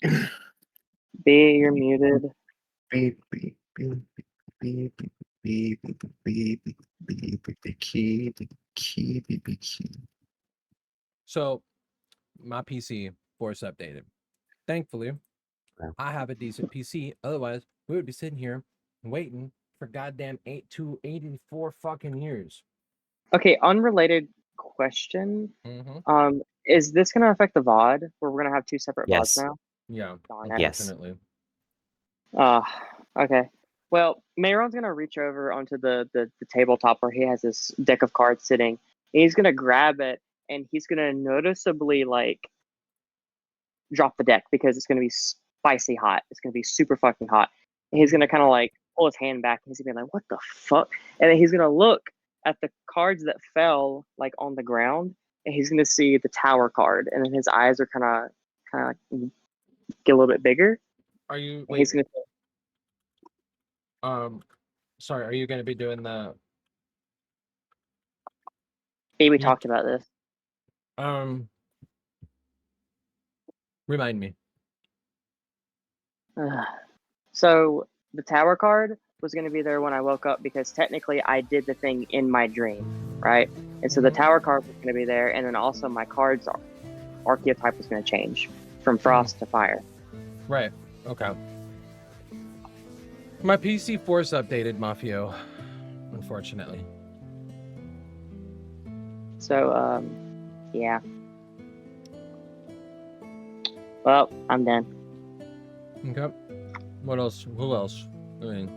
B, you're muted. Beep, beep, beep, beep, beep, beep, beep, beep, beep, beep, beep, key, beep, key, beep, beep, key. So, my PC force updated. Thankfully, Wow. I have a decent PC. Otherwise, we would be sitting here waiting for goddamn 84 fucking years. Okay, unrelated question. Mm-hmm. Is this gonna affect the VOD where we're gonna have two separate Yes. VODs now? Yeah, Darn it. Yes. unfortunately. Okay. Well, Mayron's gonna reach over onto the tabletop where he has this deck of cards sitting. And he's gonna grab it and he's gonna noticeably like drop the deck because it's gonna be spicy hot. It's gonna be super fucking hot. And he's gonna kind of like pull his hand back and he's gonna be like, "What the fuck?" And then he's gonna look at the cards that fell like on the ground, and he's gonna see the tower card, and then his eyes are kind of like get a little bit bigger. Are you? And Wait. he's gonna Sorry. Are you going to be doing the? we talked about this. Remind me. So the tower card was going to be there when I woke up because technically I did the thing in my dream, right? And so the tower card was going to be there, and then also my cards archetype was going to change from frost to fire. Right. Okay. My PC force updated, Mafio. Unfortunately. So yeah. Well, I'm done. Okay. What else? Who else? I mean,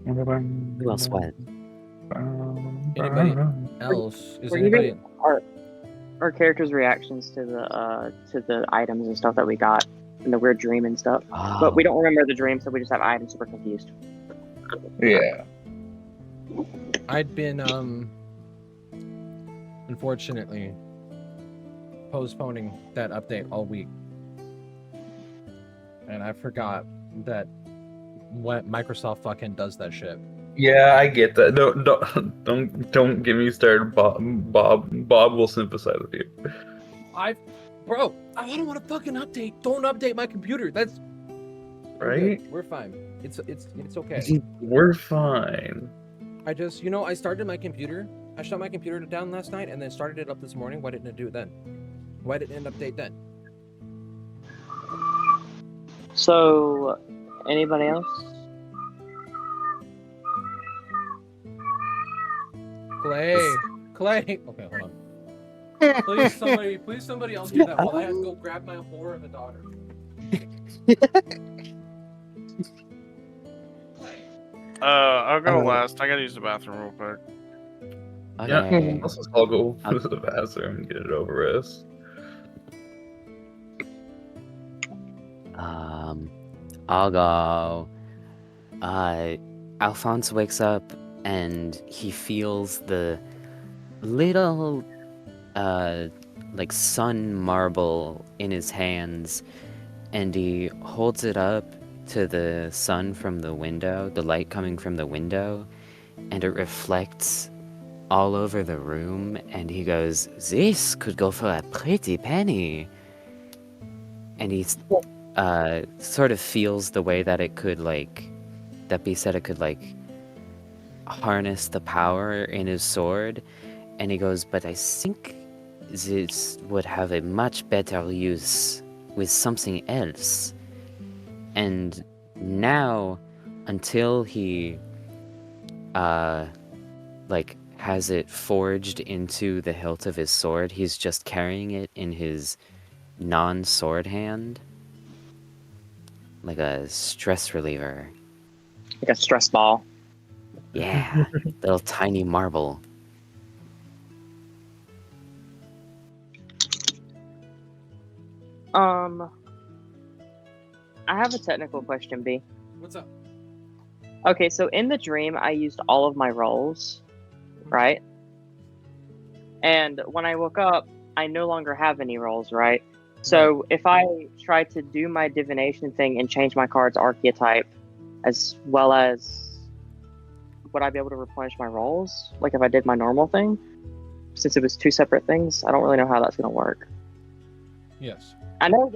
Who else went? anybody else? Is We're anybody? giving our characters' reactions to the items and stuff that we got and the weird dream and stuff. But we don't remember the dream, so we just have items. So we're confused. Yeah. I'd been unfortunately postponing that update all week, and I forgot that what Microsoft fucking does that shit. Yeah, I get that. Don't get me started. Bob will sympathize with you. Bro, I don't want to fucking update. Don't update my computer. That's Right? We're fine. It's okay. We're fine. I just, I started my computer. I shut my computer down last night and then started it up this morning. Why didn't it do it then? Why didn't it update then? So, anybody else? Clay. Okay, hold on. Please somebody else do that while I have to go grab my whore of a daughter. I'll go last. I gotta use the bathroom real quick. Okay. Yeah, I'll go to the bathroom and get it over with. I'll go. Alphonse wakes up and he feels the little, like sun marble in his hands, and he holds it up to the sun from the window, the light coming from the window, and it reflects all over the room, and he goes, "This could go for a pretty penny." And he sort of feels the way that it could, that B said it could, harness the power in his sword, and he goes, "But I think this would have a much better use with something else." And now, until he has it forged into the hilt of his sword, he's just carrying it in his non-sword hand, like a stress reliever. Like a stress ball. Yeah, little tiny marble. I have a technical question, B. What's up? Okay, so in the dream, I used all of my rolls, right? And when I woke up, I no longer have any rolls, right? So if I try to do my divination thing and change my card's archetype, as well as, would I be able to replenish my rolls? Like if I did my normal thing? since it was two separate things, I don't really know how that's gonna work. Yes. I know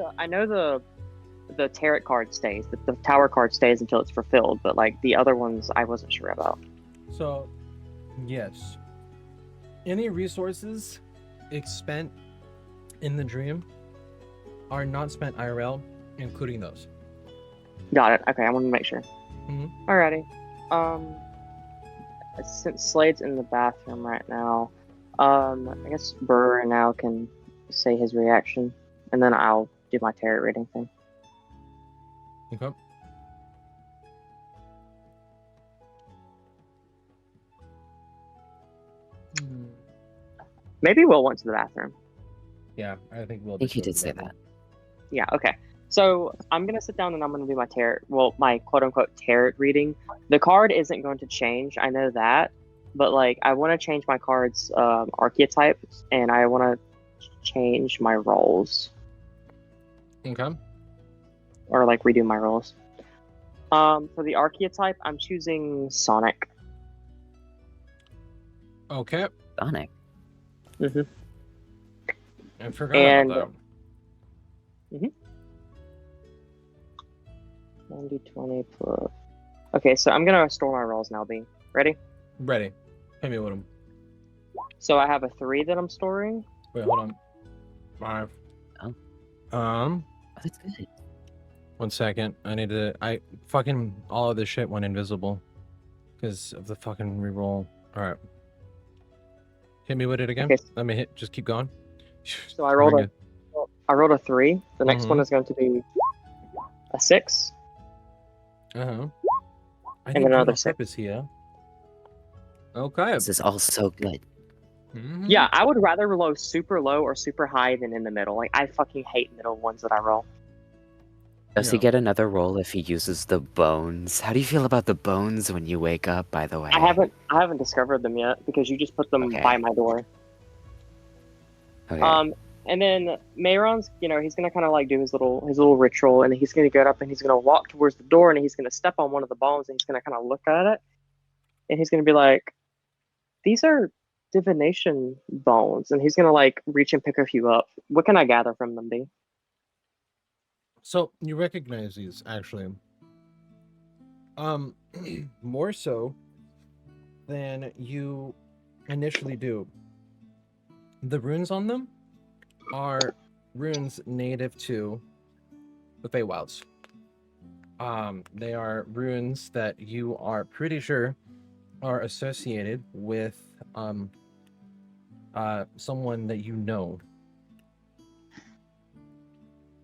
the tarot card stays, the tower card stays until it's fulfilled, but like the other ones, I wasn't sure about. So, yes. Any resources spent in the dream are not spent IRL, including those. Got it. Okay, I want to make sure. Mhm. Alrighty. Since Slade's in the bathroom right now, I guess Burr now can say his reaction, and then I'll do my tarot reading thing. Okay. Maybe Will went to the bathroom. Yeah, I think we'll. I think he did say that. Yeah, okay. So I'm gonna sit down and I'm gonna do my tarot. Well, my quote unquote tarot reading. The card isn't going to change. I know that, but like I want to change my card's archetype, and I want to change my roles, Okay. or like redo my roles. For the archetype, I'm choosing Sonic. Okay. Sonic. Mm-hmm. I forgot And- about that. 90, 20 plus. Okay, so I'm gonna store my rolls now. B. Ready? Ready. Hit me with them. So I have a 3 that I'm storing. Wait, hold on. 5. Oh. Um. Oh, that's good. 1 second. I need to. All of this shit went invisible because of the fucking reroll. All right. Hit me with it again. Okay. Let me hit. Just keep going. So I rolled Very I rolled a 3. The next Mhm. one is going to be a 6. good. Uh huh. I And didn't do it another on 6. purpose here. Okay. This is all so good. Mhm. Yeah, I would rather roll super low or super high than in the middle. Like I fucking hate middle ones that I roll. Does he Yeah. get another roll if he uses the bones? How do you feel about the bones when you wake up, by the way? I haven't discovered them yet because you just put them Okay. by my door. Okay. And then Mayron's, he's gonna kind of like do his little ritual, and he's gonna get up and he's gonna walk towards the door, and he's gonna step on one of the bones, and he's gonna kind of look at it, and he's gonna be like, "These are divination bones," and he's gonna like reach and pick a few up. What can I gather from them, B? So you recognize these actually. More so than you initially do. The runes on them are runes native to the Feywilds. They are runes that you are pretty sure are associated with someone that you know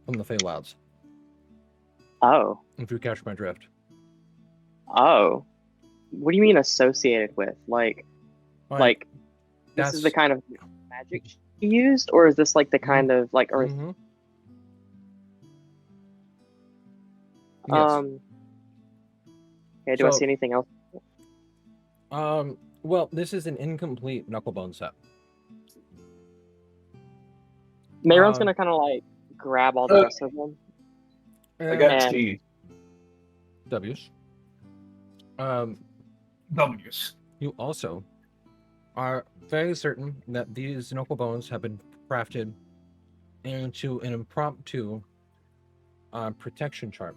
from the Feywilds. Oh, If you catch my drift. oh, what do you mean associated with? Like this is the that's- kind of magic she used, or is this like the kind of like, or Mhm. Yes. Okay, do I So- see anything else? Well, this is an incomplete knucklebone set. Mayron's um, gonna kind of like grab all the rest of them. I got And- T. W's. W's. You also are very certain that these knucklebones have been crafted into an impromptu protection charm.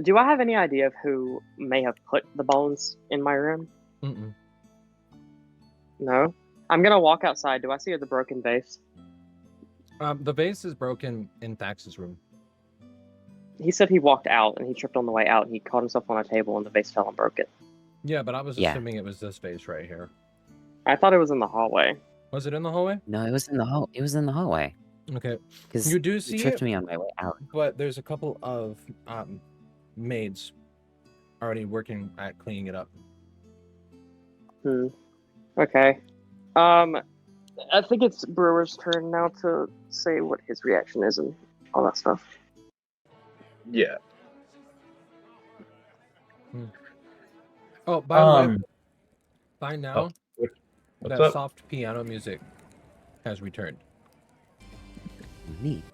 Do I have any idea of who may have put the bones in my room? Mm-mm. No. I'm gonna walk outside. Do I see the broken vase? The vase is broken in Thax's room. He said he walked out and he tripped on the way out. And he caught himself on a table and the vase fell and broke it. Yeah, but I was Yeah. assuming it was this vase right here. I thought it was in the hallway. Was it in the hallway? No, it was in the hall. It was in the hallway. Okay, Because you do you see tripped it, me on my way out. but there's a couple of maids already working at cleaning it up. Okay. I think it's Brewer's turn now to say what his reaction is and all that stuff. Yeah. Oh, by the way, Um. by now, What's that up? soft piano music has returned. Neat.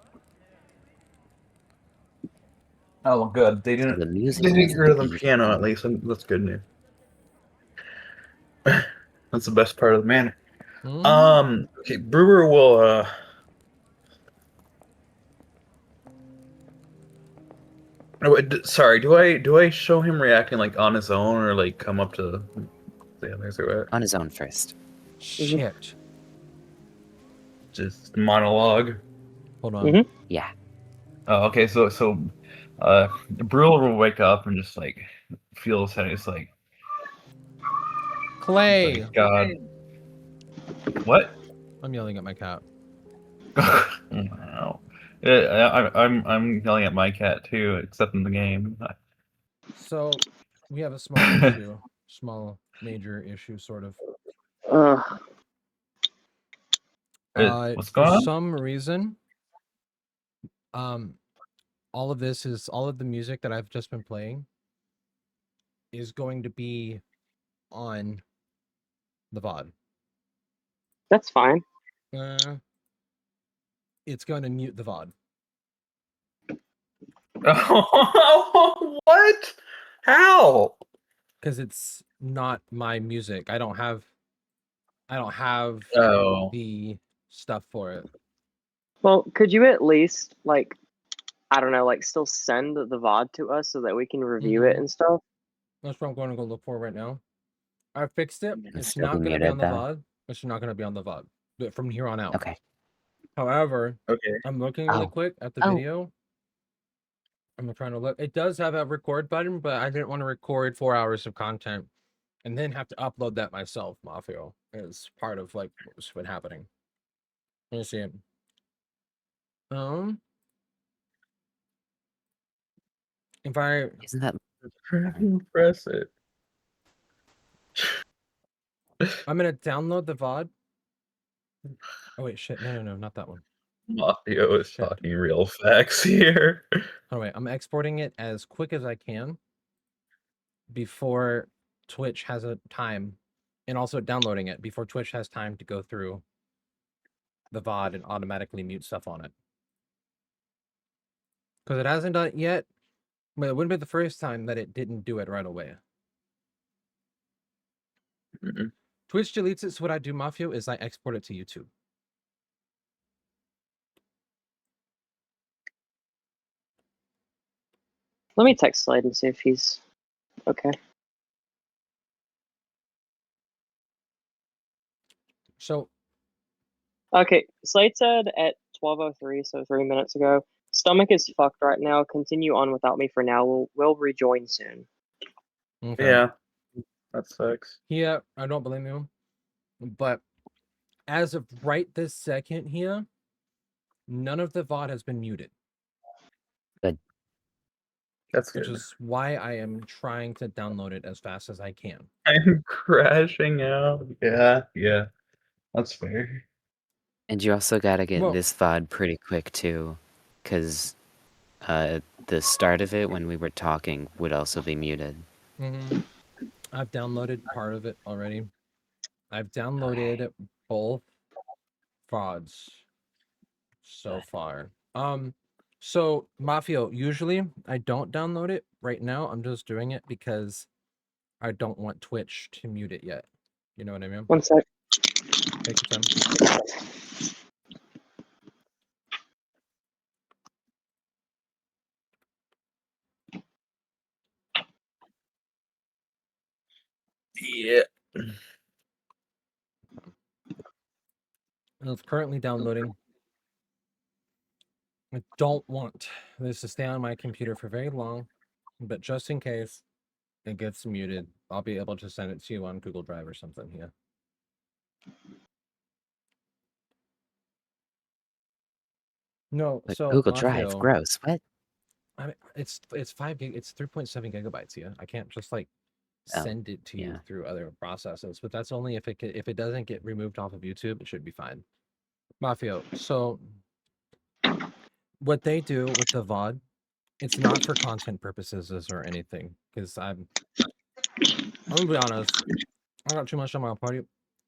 Oh, good. They So didn't. the music. They didn't is get rid of the the- piano at least. And that's good news. That's the best part of the manor. Mm. Okay, Brewer will oh, sorry, do I show him reacting like on his own or like come up to the others or what? On his own first. Shit. Just monologue. Hold on. Mhm. Yeah. Oh, okay, Brewer will wake up and just like feel his head. It's like, Clay. God, what? I'm yelling at my cat. Wow. I'm yelling at my cat too, except in the game. So we have a small issue. Small major issue sort of. What's For going on? some reason, all of the music that I've just been playing is going to be on the VOD. That's fine. It's going to mute the VOD. What? How? Because it's not my music. I don't have Oh. the stuff for it. Well, could you at least like, I don't know, like still send the VOD to us so that we can review it Mhm. and stuff? That's what I'm going to go look for right now. I fixed it. It'll It's still not be going to be on the muted, though. VOD. It's not going to be on the VOD from here on out. Okay. However, Okay. I'm looking really Oh. quick at the Oh. video. I'm trying to look. It does have a record button, but I didn't want to record 4 hours of content and then have to upload that myself. Mafia is part of like what's been happening. Let me see it. If I Isn't that Press it. I'm gonna download the VOD. Oh wait, shit! No, not that one. Mafio is Shit. talking real facts here. Oh wait, I'm exporting it as quick as I can before Twitch has a time, and also downloading it before Twitch has time to go through the VOD and automatically mute stuff on it. Because it hasn't done it yet, but it wouldn't be the first time that it didn't do it right away. Twitch deletes it, so what I do, Mafio, is I export it to YouTube. Let me text Slade and see if he's okay. So, Okay, Slade said at 12:03, so 3 minutes ago, stomach is fucked right now. Continue on without me for now. We'll rejoin soon. okay. Yeah. That sucks. Yeah, I don't blame you. But as of right this second here, none of the VOD has been muted. That's Which good. is why I am trying to download it as fast as I can. I'm crashing out. Yeah. That's fair. And you also gotta get Well- this VOD pretty quick too, because the start of it when we were talking would also be muted. I've downloaded part of it already. I've downloaded both VODs so far. So Mafio, usually I don't download it right now. I'm just doing it because I don't want Twitch to mute it yet. You know what I mean? 1 sec. Take your time. Yeah. It's currently downloading. I don't want this to stay on my computer for very long, but just in case it gets muted, I'll be able to send it to you on Google Drive or something here. No, But so Google Drive, Mafio, gross. What? I mean, it's 3.7 gigabytes here. I can't just like Oh, send it to you yeah. through other processes, but that's only if it doesn't get removed off of YouTube, it should be fine. Mafio, so what they do with the VOD, it's not for content purposes or anything, because I'm gonna be honest, I got too much on my plate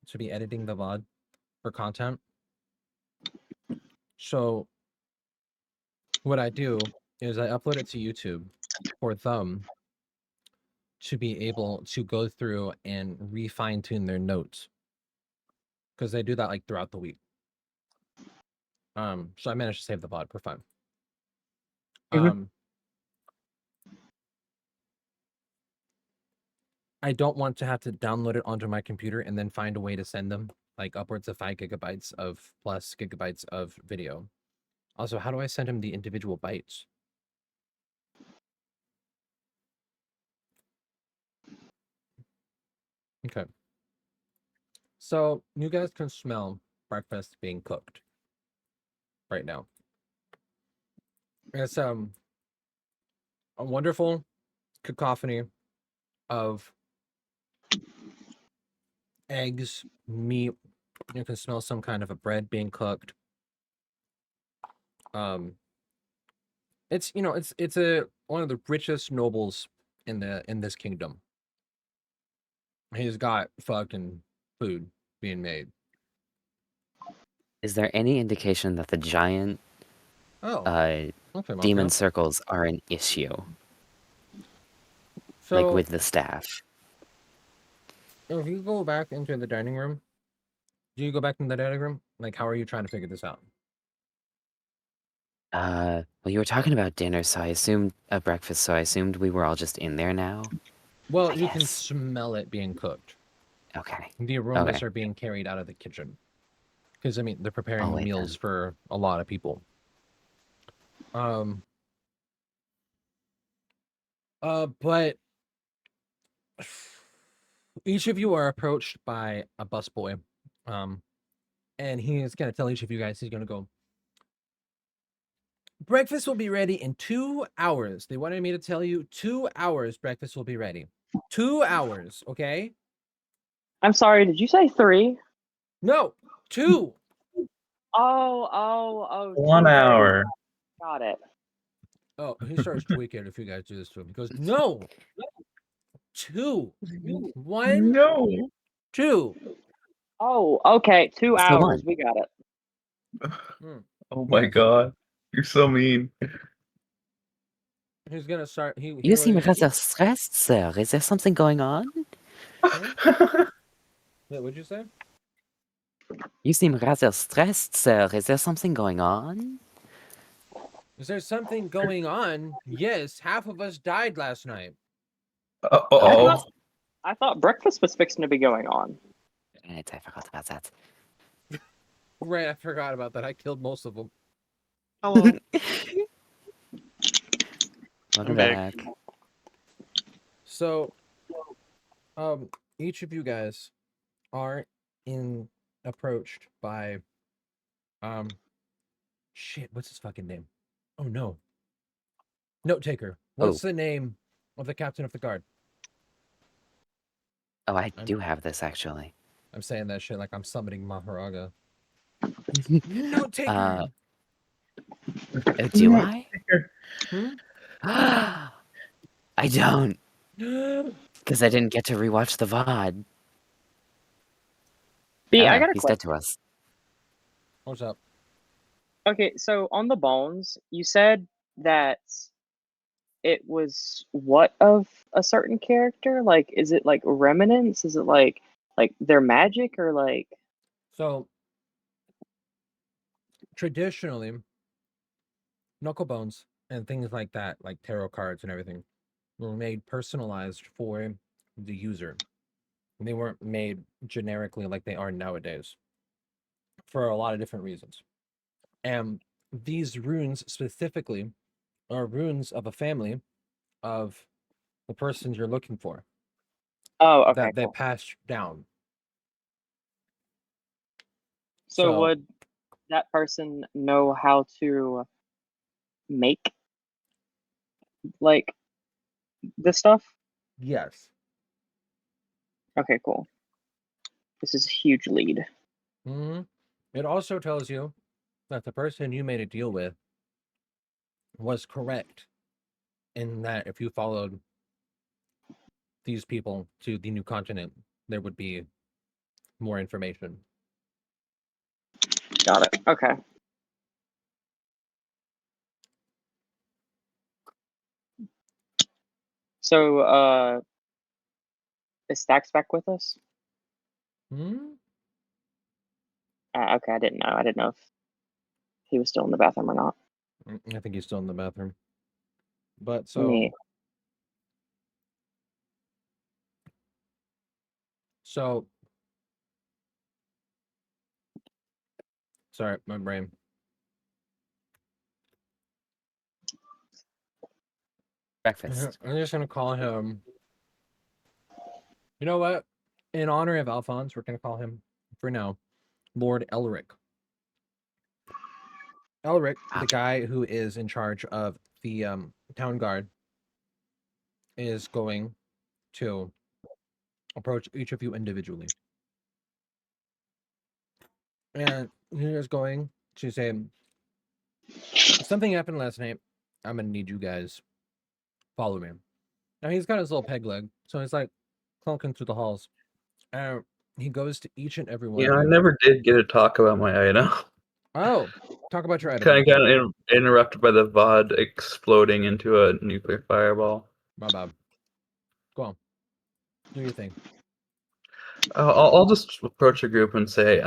to be editing the VOD for content. So what I do is I upload it to YouTube for them to be able to go through and refine tune their notes because they do that like throughout the week. So I managed to save the VOD for fun. Mhm. I don't want to have to download it onto my computer and then find a way to send them like upwards of 5 gigabytes of plus gigabytes of video. Also, how do I send him the individual bytes? Okay. So you guys can smell breakfast being cooked right now. It's a wonderful cacophony of eggs, meat. You can smell some kind of a bread being cooked. It's it's a one of the richest nobles in this kingdom. He's got fucking food being made. Is there any indication that the giant Oh, okay, demon Mafia. circles are an issue? Like So with the staff? if you go back into the dining room, do you go back in the dining room? Like, how are you trying to figure this out? Well, you were talking about dinner, so I assumed breakfast, so I assumed we were all just in there now. Well, I you can guess. smell it being cooked. Okay. The aromas Okay. are being carried out of the kitchen. Because I mean, they're I'll preparing wait meals then. for a lot of people. But each of you are approached by a busboy. And he's gonna tell each of you guys, he's gonna go, breakfast will be ready in 2 hours. They wanted me to tell you 2 hours breakfast will be ready. 2 hours, okay? I'm sorry, did you say 3? No, 2. Oh, 1 2 hour. Got it. Oh, he starts tweaking if you guys do this to him. He goes, no, 2. 1, No. 2. Oh, okay, 2 It's the hours. one. We got it. Oh my Yes. god. You're so mean. He's gonna start. He You seem goes, rather stressed, sir. Is there something going on? Wait, what'd you say? You seem rather stressed, sir. Is there something going on? Is there something going on? Yes, half of us died last night. Uh-oh. I thought breakfast was fixing to be going on. Right, I forgot about that. Right, I forgot about that. I killed most of them. Hello. Welcome I'm back. back. So, each of you guys are approached by, shit, what's his fucking name? Oh no. Note taker. What's the name of the captain of the guard? Oh, I do have this actually. I'm saying that shit like I'm summoning Maharaga. Note taker. Oh, do I? Hmm? I don't, because I didn't get to rewatch the VOD. B, Oh, I well, got a he's dead question. to us. What's up? Okay, so on the bones, you said that it was what of a certain character? Like, is it like remnants? Is it like their magic or like? So, traditionally, knuckle bones and things like that, like tarot cards and everything, were made personalized for the user. They weren't made generically like they are nowadays for a lot of different reasons. And these runes specifically are runes of a family of the person you're looking for Oh, okay, that they cool. passed down. So So, would that person know how to make like this stuff? yes. Okay, cool. This is a huge lead. It also tells you that the person you made a deal with was correct in that if you followed these people to the new continent, there would be more information. Got it. Okay. So, is Stacks back with us? Hmm? Okay, I didn't know. I didn't know if he was still in the bathroom or not. I think he's still in the bathroom. But Let me. so sorry, my brain. Breakfast. I'm just gonna call him. You know what? In honor of Alphonse, we're gonna call him for now Lord Elric. Elric, the guy who is in charge of the town guard, is going to approach each of you individually. And he is going to say, something happened last night. I'm going to need you guys follow me. Now he's got his little peg leg, so he's like clunking through the halls. And he goes to each and every one Yeah, of I you. never did get to talk about my item. Oh, talk about your item. Kind of got interrupted by the VOD exploding into a nuclear fireball. My bad. Go on. Do your thing. I'll just approach a group and say,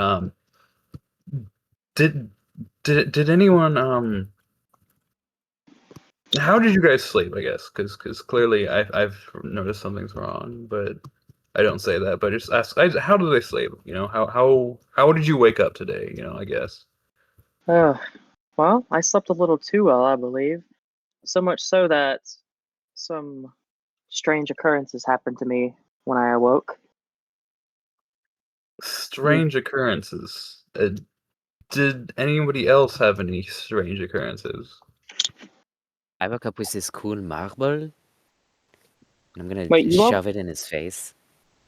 did anyone how did you guys sleep? I guess because clearly I've noticed something's wrong, but I don't say that. But just ask, how did they sleep? You know, how did you wake up today? You know, I guess. Well, I slept a little too well, I believe. So much so that some strange occurrences happened to me when I awoke. Strange occurrences. Did anybody else have any strange occurrences? I woke up with this cool marble. And I'm gonna Wait, shove it in his face.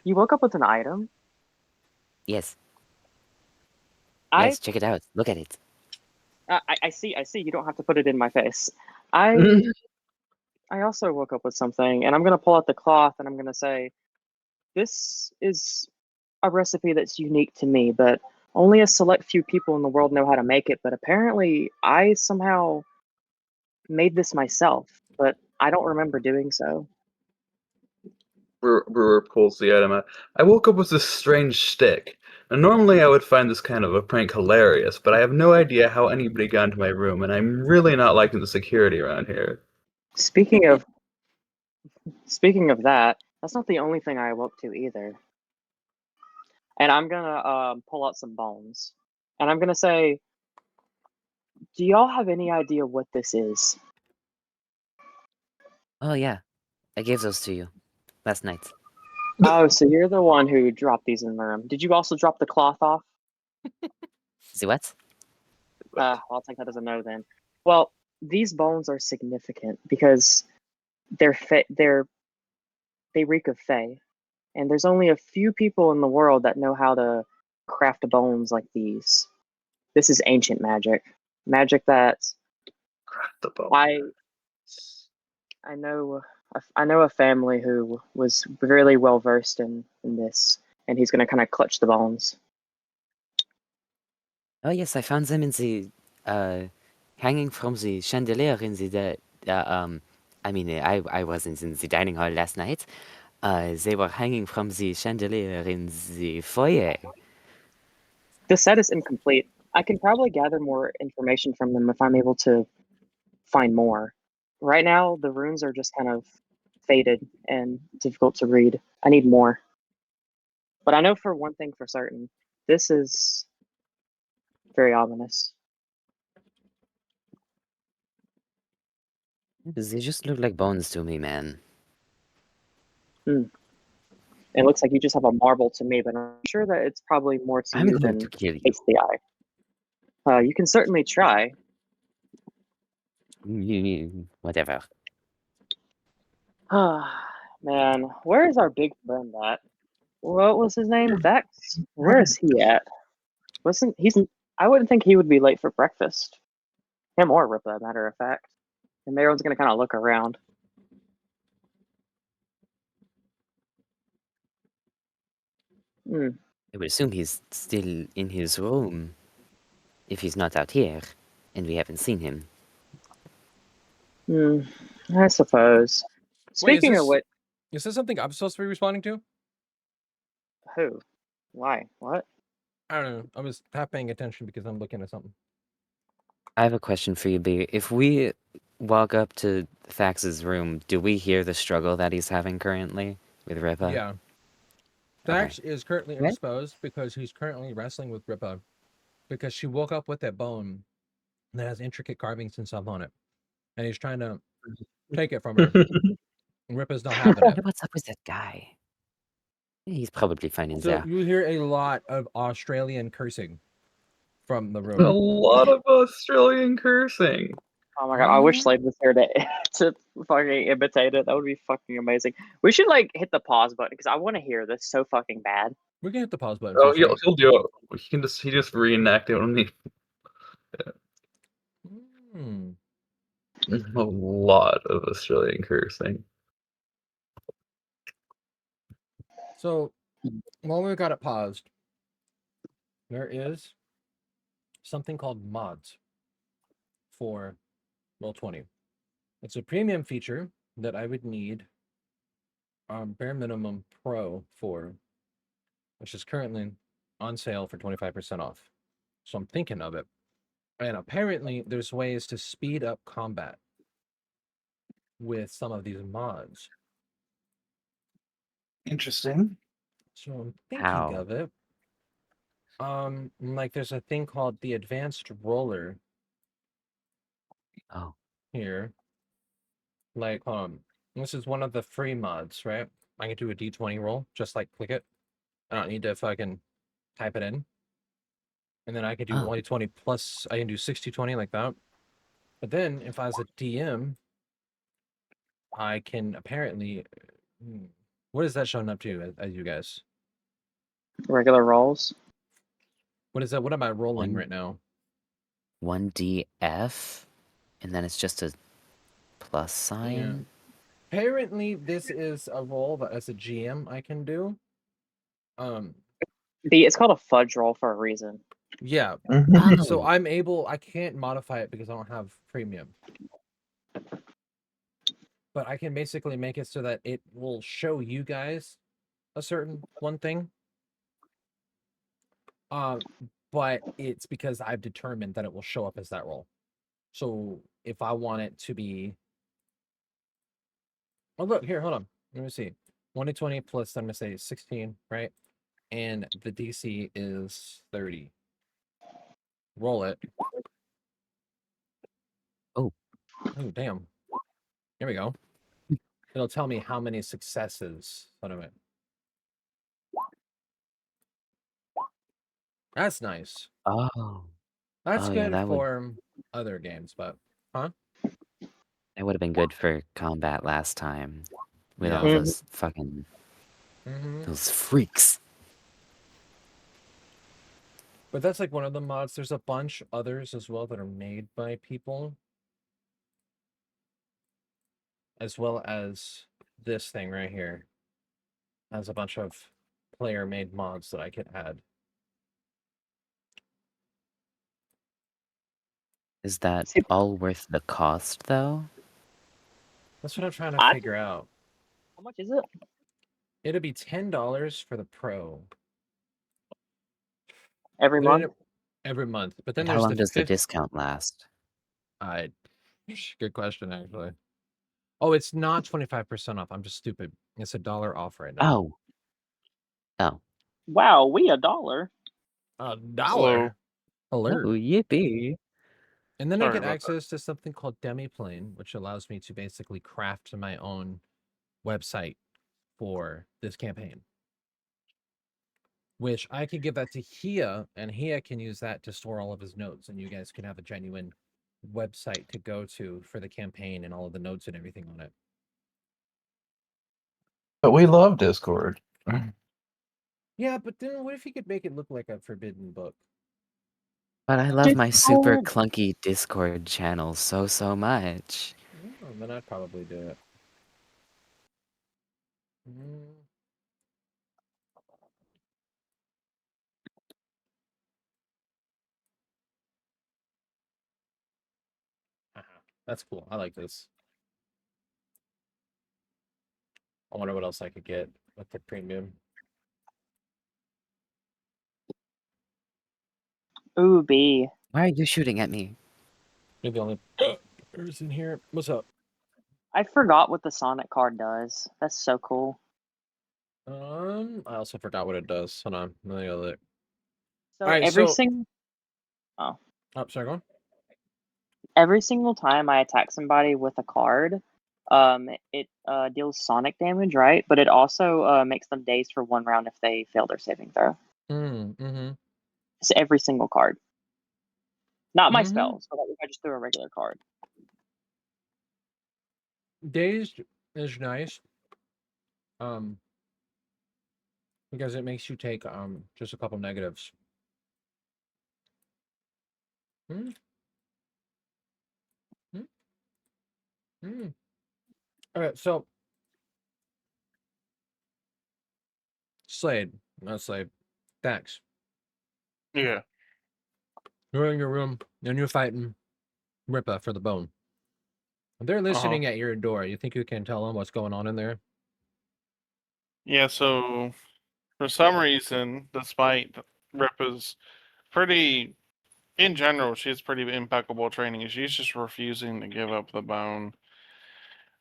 you woke up with an item? Yes. I Yes, check it out. Look at it. I see. You don't have to put it in my face. I also woke up with something, and I'm gonna pull out the cloth, and I'm gonna say, "This is a recipe that's unique to me, but only a select few people in the world know how to make it. But apparently, I somehow made this myself, but I don't remember doing so." Brewer pulls the item out. I woke up with this strange stick. And normally I would find this kind of a prank hilarious, but I have no idea how anybody got into my room, and I'm really not liking the security around here. Speaking of that, that's not the only thing I awoke to either. And I'm gonna pull out some bones, and I'm gonna say, "Do y'all have any idea what this is?" Oh yeah, I gave those to you last night. Oh, so you're the one who dropped these in the room. Did you also drop the cloth off? See what? I'll take that as a no then. Well, these bones are significant because they reek of Fey, and there's only a few people in the world that know how to craft bones like these. This is ancient magic that The bone. I know a family who was really well versed in this, and he's going to kind of clutch the bones. Oh yes, I found them in the hanging from the chandelier in the I mean, I wasn't in the dining hall last night. They were hanging from the chandelier in the foyer. The set is incomplete. I can probably gather more information from them if I'm able to find more. Right now, the runes are just kind of faded and difficult to read. I need more. But I know for one thing for certain, this is very ominous. They just look like bones to me, man. It looks like you just have a marble to me, but I'm sure that it's probably more to I'm you going than to kill you. meets the eye. You can certainly try. Whatever. Man, where is our big friend at? What was his name? Vex? Where is he at? I wouldn't think he would be late for breakfast. Him or Ripa, matter of fact. And Meryl's gonna kind of look around. I would assume he's still in his room. If he's not out here, and we haven't seen him. I suppose. Wait, Speaking of which, is this something I'm supposed to be responding to? who? Why? What? I don't know. I was half paying attention because I'm looking at something. I have a question for you, B. If we walk up to Thax's room, do we hear the struggle that he's having currently with Ripa? Yeah. Okay. Thax is currently Right. indisposed because he's currently wrestling with Ripa because she woke up with that bone that has intricate carvings and stuff on it. And he's trying to take it from her. And Ripa's not having I it. wonder what's up with that guy. He's probably fine in So there. you hear a lot of Australian cursing from the A room. lot of Australian cursing. Oh my god, I wish Mhm. Slade was here to fucking imitate it. That would be fucking amazing. We should like hit the pause button because I want to hear this so fucking bad. We can hit the pause button. Oh, For he'll do it. He just reenact it when he. Hmm. A lot of Australian cursing. So while we got it paused, there is something called mods for Roll20. It's a premium feature that I would need bare minimum pro for, which is currently on sale for 25% off. So I'm thinking of it. And apparently there's ways to speed up combat with some of these mods. Interesting. So I'm thinking How? of it. Like there's a thing called the advanced roller Oh. here. Like, this is one of the free mods, right? I can do a d20 roll, just like click it. I don't need to fucking type it in. And then I can do Oh. 1d20 plus, I can do 60-20 like that. But then if I was a DM, I can apparently, what is that showing up to as you guys? Regular rolls. What is that? What am I rolling One- right now? 1DF, and then it's just a plus sign. Apparently this is a roll that as a GM I can do. It's called a fudge roll for a reason. Yeah. Oh. So I can't modify it because I don't have premium. But I can basically make it so that it will show you guys a certain one thing. But it's because I've determined that it will show up as that roll. So if I want it to be, oh look here, hold on. Let me see. 1d20 plus, I'm gonna say 16, right? And the DC is 30. Roll it. Oh. Oh damn. Here we go. It'll tell me how many successes. Hold on a minute. That's nice. Oh. That's Oh, yeah, good that would for other games, but that would have been good for combat last time with Yeah. all those fucking those freaks. But that's like one of the mods. There's a bunch others as well that are made by people, as well as this thing right here has a bunch of player-made mods that I could add. Is that See- all worth the cost though? That's what I'm trying to I- figure out. How much is it? It'd be $10 for the pro. Every Then month? every month. But then And how there's long the does the fifth. discount last? Good question, actually. Oh, it's not 25% off. I'm just stupid. It's $1 off right now. Oh. Oh. Wow, we $1. $1. Alert. Oh, yippee. And then I Sorry get about access to something called Demiplane, which allows me to basically craft my own website for this campaign. Which I could give that to Hia, and Hia can use that to store all of his notes, and you guys can have a genuine website to go to for the campaign and all of the notes and everything on it. But we love Discord. Yeah, but then what if you could make it look like a forbidden book? But I love my super Discord. clunky Discord channel so much. Oh, then I'd probably do it. Mm. That's cool. I like this. I wonder what else I could get with the premium. Ooh, B. Why are you shooting at me? You're the only person here. What's up? I forgot what the Sonic card does. That's so cool. I also forgot what it does. Hold on. Let me go look. So Alright, every so- single Oh, sorry, go on. every single time I attack somebody with a card, it deals Sonic damage, right? But it also makes them dazed for 1 round if they fail their saving throw. Mm-hmm. It's every single card. Not my Mhm. spells, but like if I just threw a regular card. Dazed is nice. Because it makes you take just a couple negatives. Hmm. Hmm. Hmm. Okay, so Slade, not Slade. Thanks. Yeah. You're in your room and you're fighting Ripa for the bone. They're listening at your door. You think you can tell them what's going on in there? Yeah, so for some reason, despite Ripa's pretty, in general, she has pretty impeccable training. She's just refusing to give up the bone.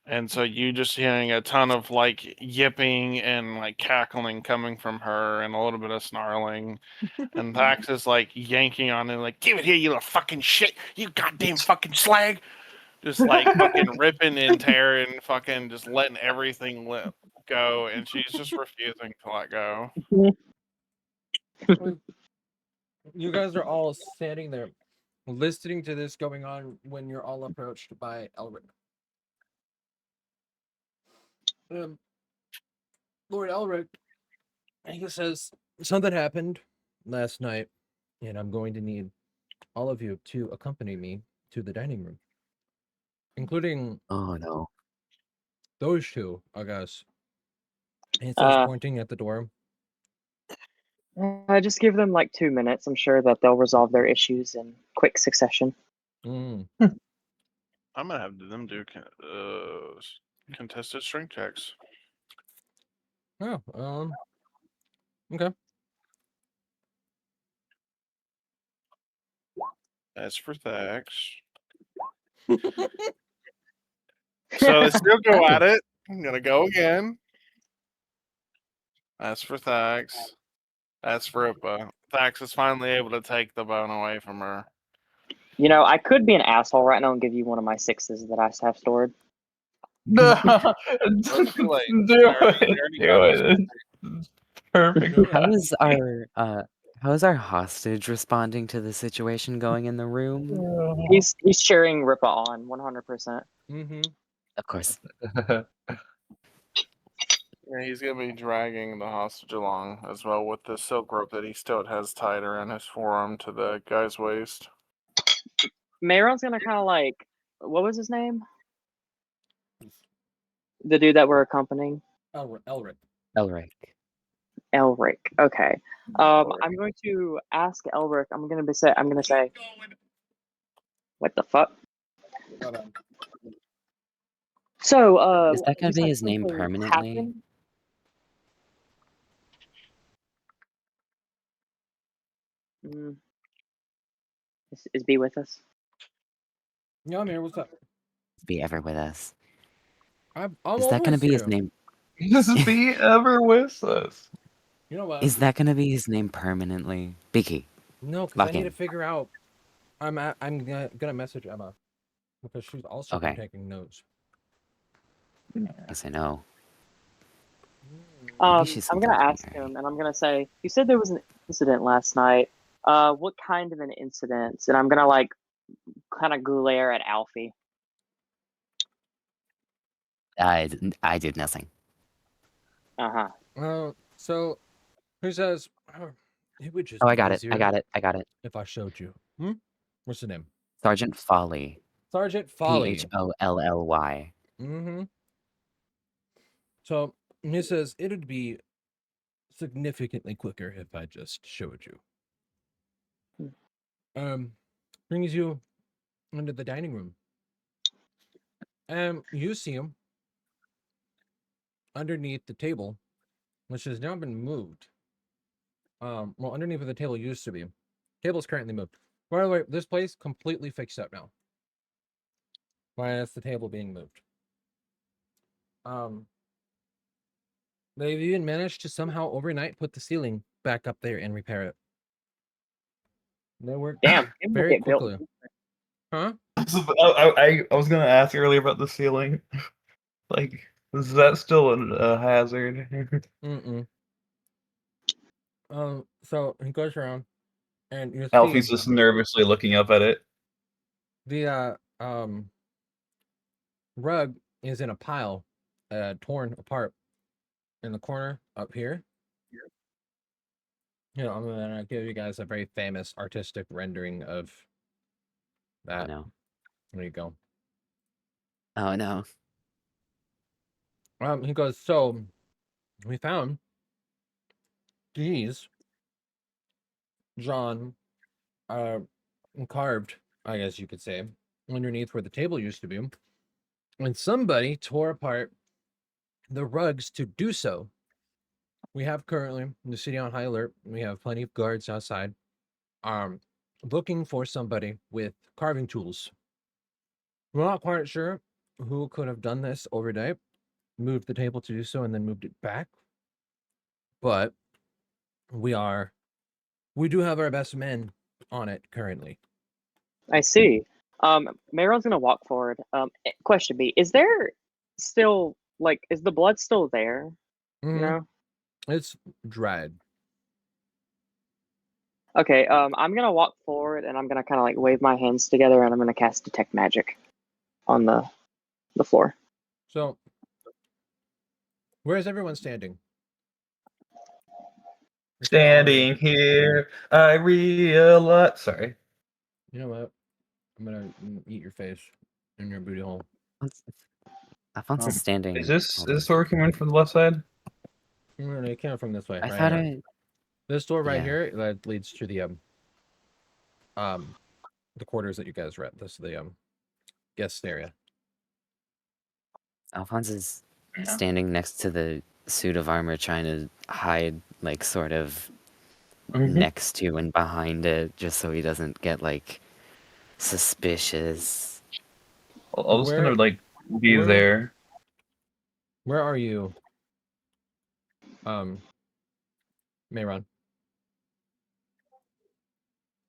And so you just hearing a ton of like yipping and like cackling coming from her and a little bit of snarling. And Thax is like yanking on it, like, give it here, you little fucking shit, you goddamn fucking slag. Just like fucking ripping and tearing, fucking just letting everything go. And she's just refusing to let go. You guys are all standing there listening to this going on when you're all approached by Elric. Lord Elric, he says, something happened last night, and I'm going to need all of you to accompany me to the dining room, including Oh no. those two, I guess. And he starts pointing at the door. Just give them like 2 minutes. I'm sure that they'll resolve their issues in quick succession. I'm gonna have them do contested strength checks. Oh, okay. As for Thax. So they still go at it. I'm gonna go again. As for Thax. As for Ripa. Thax is finally able to take the bone away from her. You know, I could be an asshole right now and give you one of my 6s that I have stored. No, It's too late. do You already got this. it. It's perfect. How is our hostage responding to the situation going in the room? He's cheering Ripa on 100%. Mm-hmm. Of course. Yeah, he's gonna be dragging the hostage along as well with the silk rope that he still has tied around his forearm to the guy's waist. Mayron's gonna kind of like, what was his name? The dude that we're accompanying? Elric. Elric. Elric. Okay. I'm going to ask Elric. I'm gonna say, what the fuck? So, Is that gonna you be said his name something permanently? happened? Is B with us? Yeah, I'm here. What's up? Be ever with us. I'm Is that gonna always be his here. name? Just be ever with us. You know what? Is that gonna be his name permanently? Biggie. No, because I Lock need in. to figure out. I'm gonna message Emma because she's also been Okay. taking notes. Yes, I know. I'm she's gonna something ask to me, him, and I'm gonna say, you said there was an incident last night. What kind of an incident? And I'm gonna like kind of glare at Alfie. I did nothing. So who says it would just Oh, be I got it. easier I got it. I got it. if I showed you. What's the name? Sergeant Folly. Sergeant Folly. Pholly. Mm-hmm. So he says it'd be significantly quicker if I just showed you. Brings you into the dining room. You see him underneath the table, which has now been moved. Well, underneath where the table used to be, Table's currently moved. By the way, this place completely fixed up now. Minus the table being moved. They've even managed to somehow overnight put the ceiling back up there and repair it. They worked Damn, it will very get built. quickly. Huh? I was gonna ask earlier about the ceiling. Like, is that still a hazard? Mm-mm. So he goes around and you see Alfie's just nervously looking up at it. the rug is in a pile, torn apart in the corner up here. You know, I'm gonna give you guys a very famous artistic rendering of Oh that. no. There you go. Oh no. He goes, so we found these drawn, carved, I guess you could say, underneath where the table used to be. And somebody tore apart the rugs to do so. We have currently the city on high alert. We have plenty of guards outside, looking for somebody with carving tools. We're not quite sure who could have done this overnight, moved the table to do so, and then moved it back. But we do have our best men on it currently. I see. Mayron's gonna walk forward. Question B: Is there still is the blood still there? You Mhm. know. It's dried. Okay. I'm gonna walk forward and I'm gonna kind of like wave my hands together and I'm gonna cast detect magic on the floor. So, where is everyone standing? Standing here, I realize. Sorry. You know what? I'm gonna eat your face in your booty hole. Alphonse is standing. Is this Hold on. door coming in from the left side? No, it came from this way. I right thought here. This door right Yeah. here that leads to the quarters that you guys are at. This is the guest area. Alphonse is Yeah. standing next to the suit of armor, trying to hide, like, sort of next to and behind it, just so he doesn't get, like, suspicious. I was Where- gonna like be where- there. Where are you, Mayron?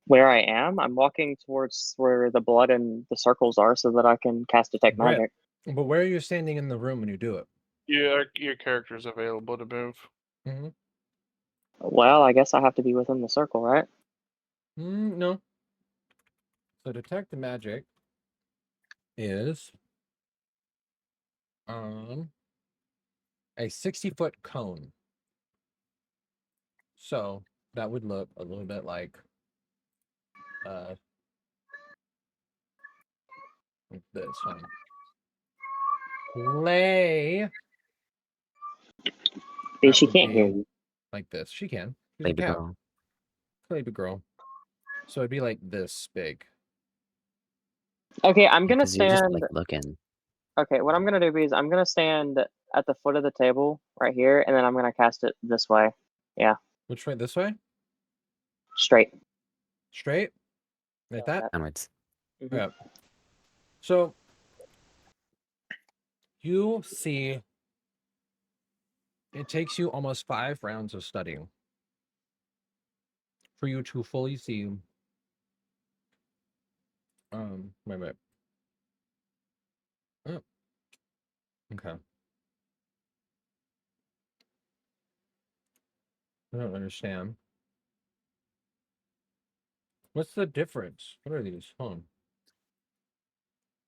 Where I am, I'm walking towards where the blood and the circles are, so that I can cast detect Where- magic. But where are you standing in the room when you do it? Your character's available to move. Mm-hmm. Well, I guess I have to be within the circle, right? No. So detect the magic is a 60-foot cone. So that would look a little bit like this. Play. See, she would can't hear be you. like this. She can. She's a Baby cat. girl. Baby girl. So it'd be like this big. Okay, I'm gonna Because you're just, stand. like, looking. Okay, what I'm gonna do is I'm gonna stand at the foot of the table right here, and then I'm gonna cast it this way. Yeah, Which way? This way? straight. Straight? Like that? Onwards. Mhm. Yeah. So you see, it takes you almost 5 rounds of studying for you to fully see. Wait. Oh, okay. I don't understand. What's the difference? What are these? Hold on.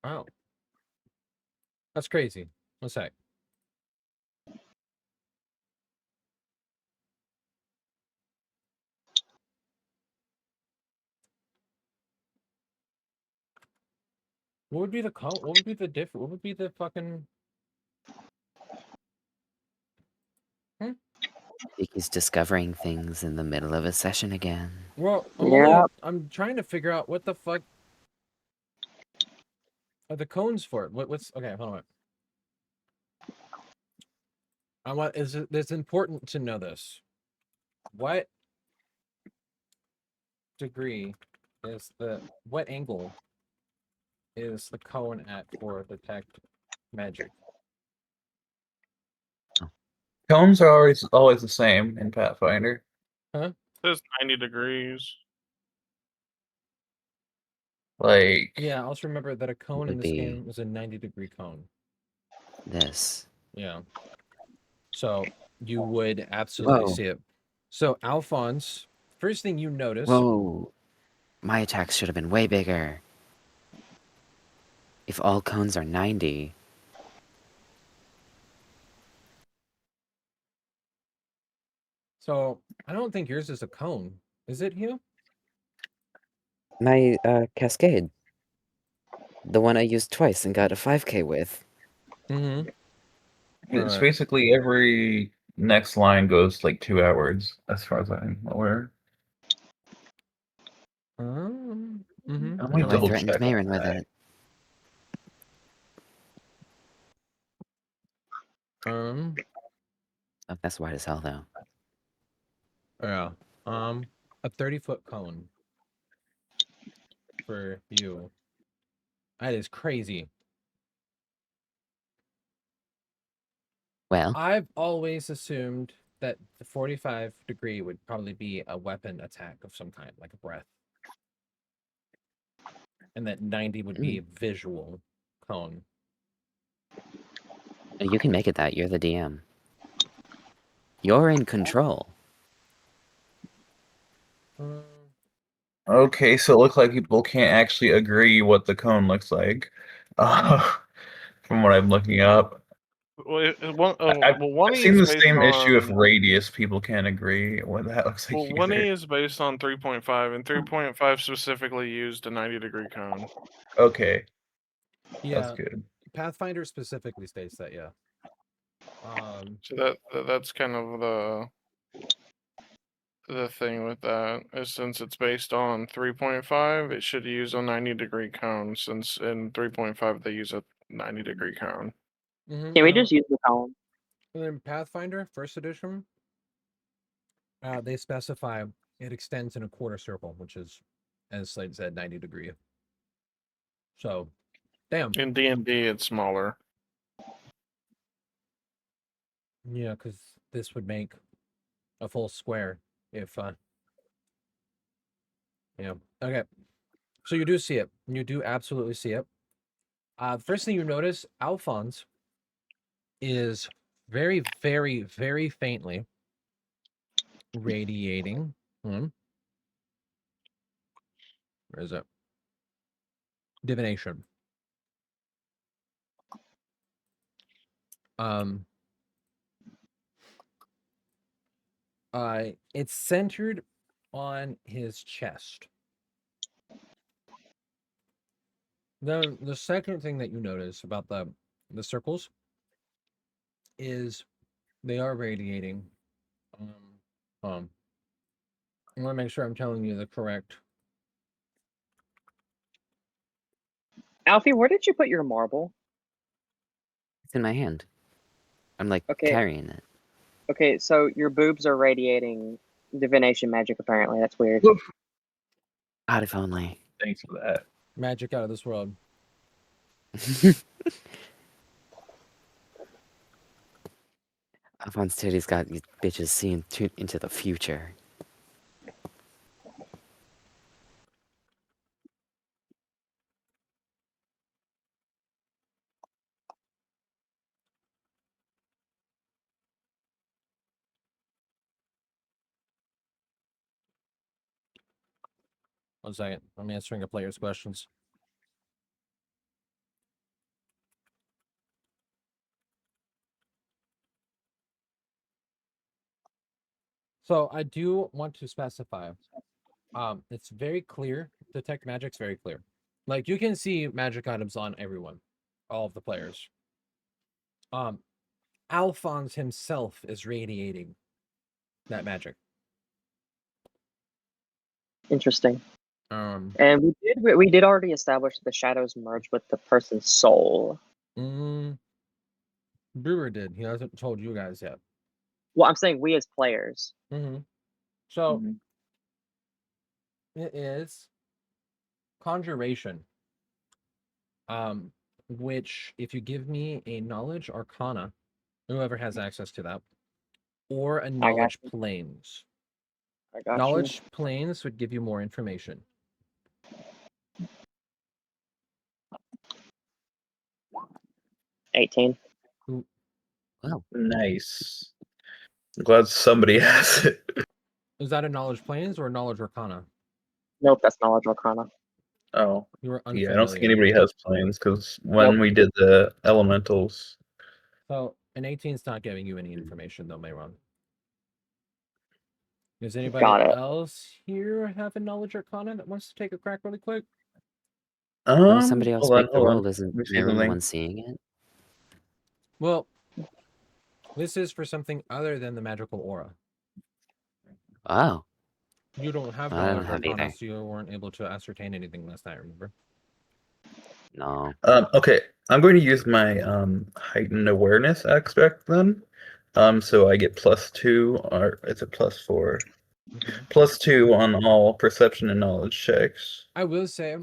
Oh. That's crazy. One sec. What would be the what would be the difference? What would be the fucking? I think he's discovering things in the middle of a session again. Well, Yeah. I'm trying to figure out what the fuck are the cones for. What's okay? Hold on. It's important to know this. What? degree is what angle is the cone at for detect magic? Cones are always the same in Pathfinder. It says 90 degrees. Like, Yeah, also remember that a cone in Would this be- game is a 90-degree cone. This. Yeah. So you would absolutely Whoa. see it. So Alphonse, first thing you notice. Whoa. My attacks should have been way bigger. If all cones are 90, So I don't think yours is a cone. Is it, Hugh? my cascade. The one I used twice and got a 5k with. Mm-hmm. it's Alright. basically every next line goes like 2 hours, as far as I'm aware. Mm-hmm. Let me Oh, I double threatened check on Mayron with that. it. Oh, that's wide as hell, though. Yeah. A 30-foot cone for you. That is crazy. Well, I've always assumed that the 45-degree would probably be a weapon attack of some kind, like a breath. And that 90 would be a visual cone. you can make it that. You're the DM. You're in control. Okay, so it looks like people can't actually agree what the cone looks like. From what I'm looking up. Well, I've one E seen is the based same issue of on. radius. People can't agree what that looks like Well, 1E either. is based on 3.5, and 3.5 specifically used a 90-degree cone. Okay, Yeah, that's good. Pathfinder specifically states that, yeah. So that's kind of the thing with that is since it's based on 3.5, it should use a 90-degree cone. Since in 3.5 they use a 90-degree cone. Can we just use the cone? In Pathfinder, first edition, they specify it extends in a quarter circle, which is, as Slade said, 90 degree. So, damn. In DnD, it's smaller. Yeah, because this would make a full square if, yeah. Okay. So you do see it. You do absolutely see it. First thing you notice, Alphonse is very, very, very faintly radiating. Where is it? Divination. It's centered on his chest. Then the second thing that you notice about the circles is they are radiating. I want to make sure I'm telling you the correct. Alfie, where did you put your marble? It's in my hand. I'm like Okay. carrying it. Okay, so your boobs are radiating divination magic. Apparently, that's weird. God, if only. Thanks for that. Magic out of this world. Alphonse Titty's got these bitches seeing into the future. One second. I'm answering a player's questions. So I do want to specify. It's very clear. Detect magic's very clear. Like you can see magic items on everyone, all of the players. Alphonse himself is radiating that magic. Interesting. Um, And we did already establish that the shadows merge with the person's soul. Brewer did. He hasn't told you guys yet. Well, I'm saying we as players. So It is conjuration. Which if you give me a knowledge arcana, whoever has access to that, or a got knowledge planes. I got Knowledge planes would give you more information. you. 18. Wow. Nice. I'm glad somebody has it. Is that a knowledge planes or a knowledge arcana? Nope, that's knowledge arcana. Oh, You were yeah, I don't think unfamiliar. anybody has planes because when Nope. we did the elementals, So an 18 is not giving you any information though, Mayron. Does anybody Got it. else here have a knowledge arcana that wants to take a crack really quick? Will somebody else hold on, make the hold on. roll? Isn't Let me see Aaron the something. one seeing it? Well, this is for something other than the magical aura. Oh, You don't have I don't knowledge have arcana, either. so you weren't able to ascertain anything last night, remember? No. Okay, I'm going to use my heightened awareness aspect then. So I get +2, or is it +4? +2 on all perception and knowledge checks. I will say,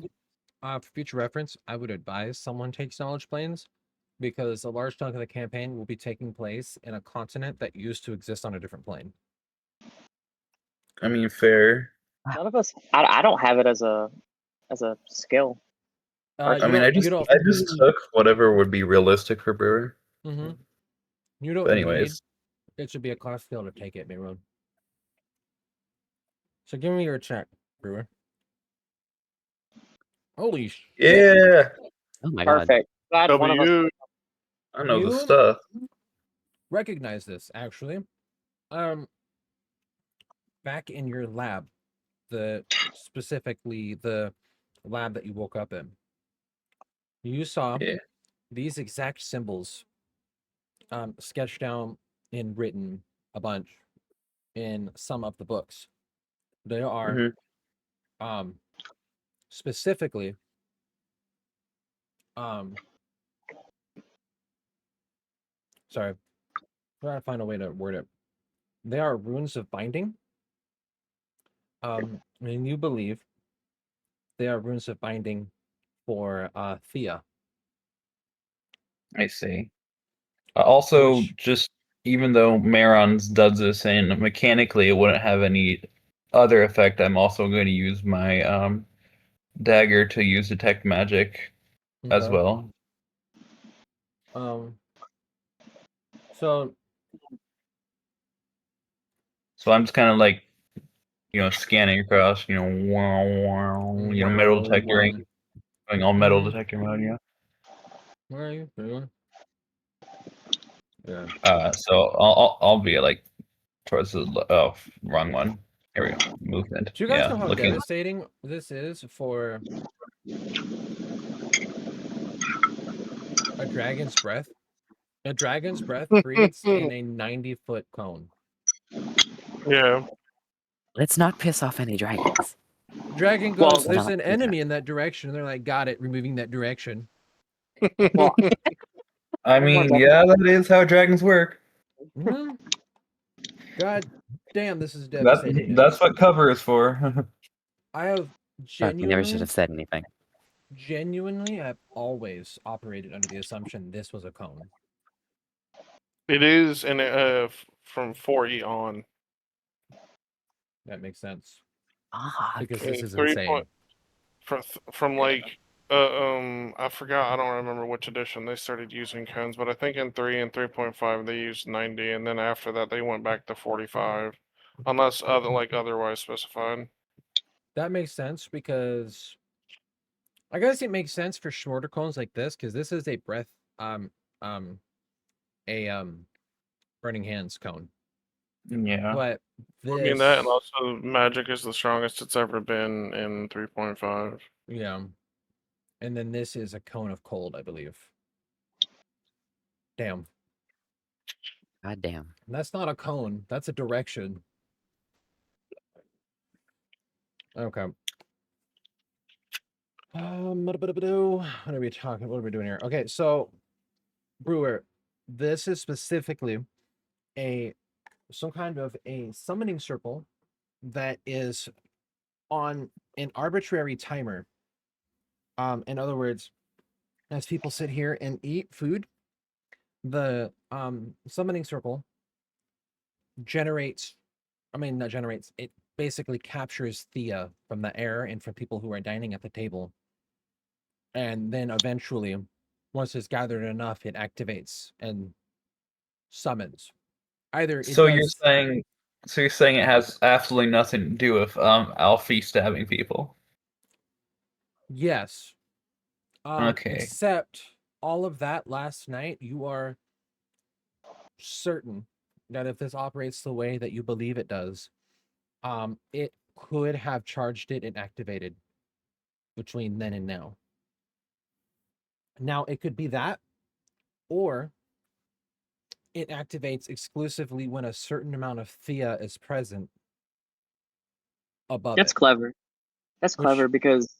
for future reference, I would advise someone takes knowledge planes because a large chunk of the campaign will be taking place in a continent that used to exist on a different plane. I mean, fair. None of us. I don't have it as a skill. I mean, I just took whatever would be realistic for Brewer. Mm-hmm. You don't But need anyways, it should be a class skill to take it, Mayron. So give me your check, Brewer. Holy shit. yeah, Oh my god. Perfect. Glad one of us. W. I know the You stuff. recognize this actually. Back in your lab, specifically the lab that you woke up in, you saw Yeah. these exact symbols sketched down and written a bunch in some of the books. They are specifically sorry, trying to find a way to word it. They are runes of binding. And you believe they are runes of binding for Thea. I see. Also, Which- just even though Maron's does this and mechanically it wouldn't have any other effect, I'm also going to use my dagger to use detect magic as Okay. well. So I'm just kind of like, scanning across, metal detector, going all metal detector mode, where are you? Yeah. So I'll be like towards the wrong one. Here we go. Movement. Do you guys Yeah, know how looking. devastating this is for a dragon's breath? A dragon's breath breathes in a 90-foot cone. Yeah. Let's not piss off any dragons. Dragon Well, goes, there's not an do that. enemy in that direction. They're like, got it, removing that direction. Well, I mean, yeah, that is how dragons work. Mhm. God damn, this is devastating. That's what cover is for. I have Fuck, we never should have said anything. genuinely, I've always operated under the assumption this was a cone. It is, and from 4E on. That makes sense. Fuck. Because Okay, this is 3 insane. from like I forgot, I don't remember which edition they started using cones, but I think in 3 and 3.5 they used 90, and then after that they went back to 45, unless otherwise specified. That makes sense because I guess it makes sense for shorter cones like this because this is a breath burning hands cone. Yeah. But I mean that, and also magic is the strongest it's ever been in 3.5. Yeah. And then this is a cone of cold, I believe. Damn. God damn. That's not a cone. That's a direction. Okay. What are we talking? What are we doing here? Okay, so Brewer, this is specifically some kind of a summoning circle that is on an arbitrary timer. In other words, as people sit here and eat food, the summoning circle generates, I mean, not generates, it basically captures Thea from the air and from people who are dining at the table. And then eventually, once it's gathered enough, it activates and summons. Either it So does, you're saying it has absolutely nothing to do with Alfie stabbing people. yes. Okay. Except all of that last night, you are certain that if this operates the way that you believe it does, it could have charged it and activated between then and now. Now, it could be that, or it activates exclusively when a certain amount of Thea is present above That's it. clever. That's Which- clever because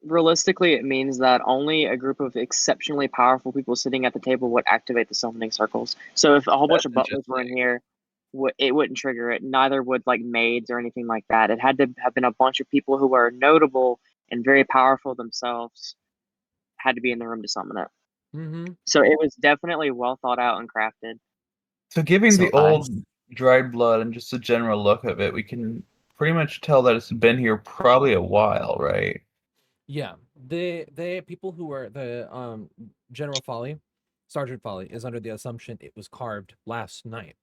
realistically, it means that only a group of exceptionally powerful people sitting at the table would activate the summoning circles. So if a whole bunch That's of butlers were in here, it wouldn't trigger it. Neither would like maids or anything like that. It had to have been a bunch of people who were notable and very powerful themselves had to be in the room to summon it. Mhm. So it was definitely well thought out and crafted. So giving So the old dried blood and just a general look of it, we can pretty much tell that it's been here probably a while, right? Yeah, the people who are the General Folly, Sergeant Folly, is under the assumption it was carved last night.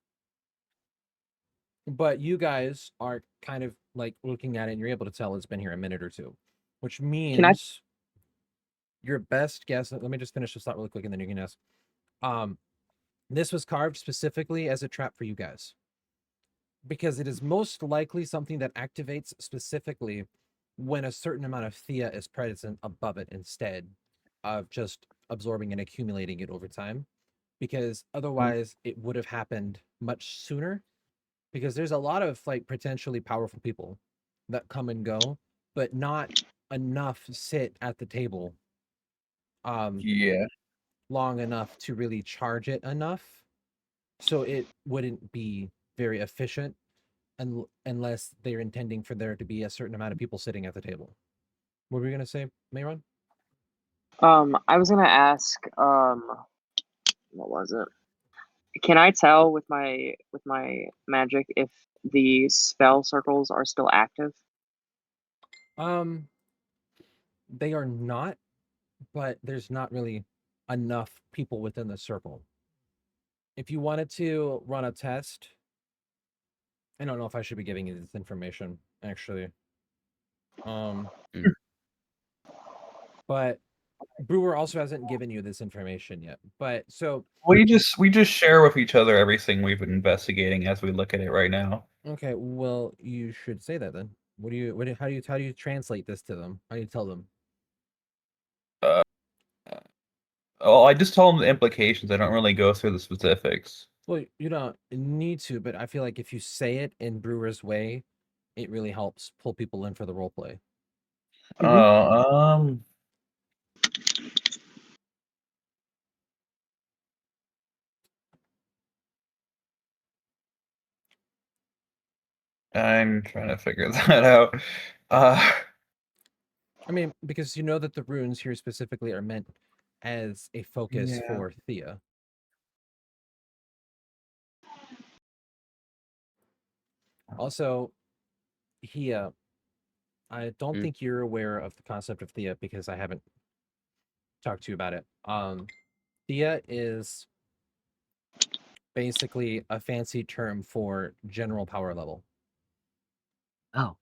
But you guys are kind of like looking at it and you're able to tell it's been here a minute or two, which means your best guess. Let me just finish this thought really quick and then you can ask. This was carved specifically as a trap for you guys because it is most likely something that activates specifically when a certain amount of Thea is present above it instead of just absorbing and accumulating it over time, because otherwise it would have happened much sooner, because there's a lot of like potentially powerful people that come and go, but not enough sit at the table Yeah. long enough to really charge it enough. So it wouldn't be very efficient unless they're intending for there to be a certain amount of people sitting at the table. What were you going to say, Mayron? I was gonna ask, what was it? Can I tell with my magic if the spell circles are still active? They are not, but there's not really enough people within the circle. If you wanted to run a test, I don't know if I should be giving you this information, actually. But Brewer also hasn't given you this information yet. But so we just share with each other everything we've been investigating as we look at it right now. okay, well, you should say that then. How do you translate this to them? How do you tell them? Well, I just tell them the implications. I don't really go through the specifics. Well, you don't need to, but I feel like if you say it in Brewer's way, it really helps pull people in for the role play. I'm trying to figure that out. I mean, because you know that the runes here specifically are meant as a focus for Thea. Also, I don't think you're aware of the concept of Thea because I haven't talked to you about it. Thea is basically a fancy term for general power level. Oh.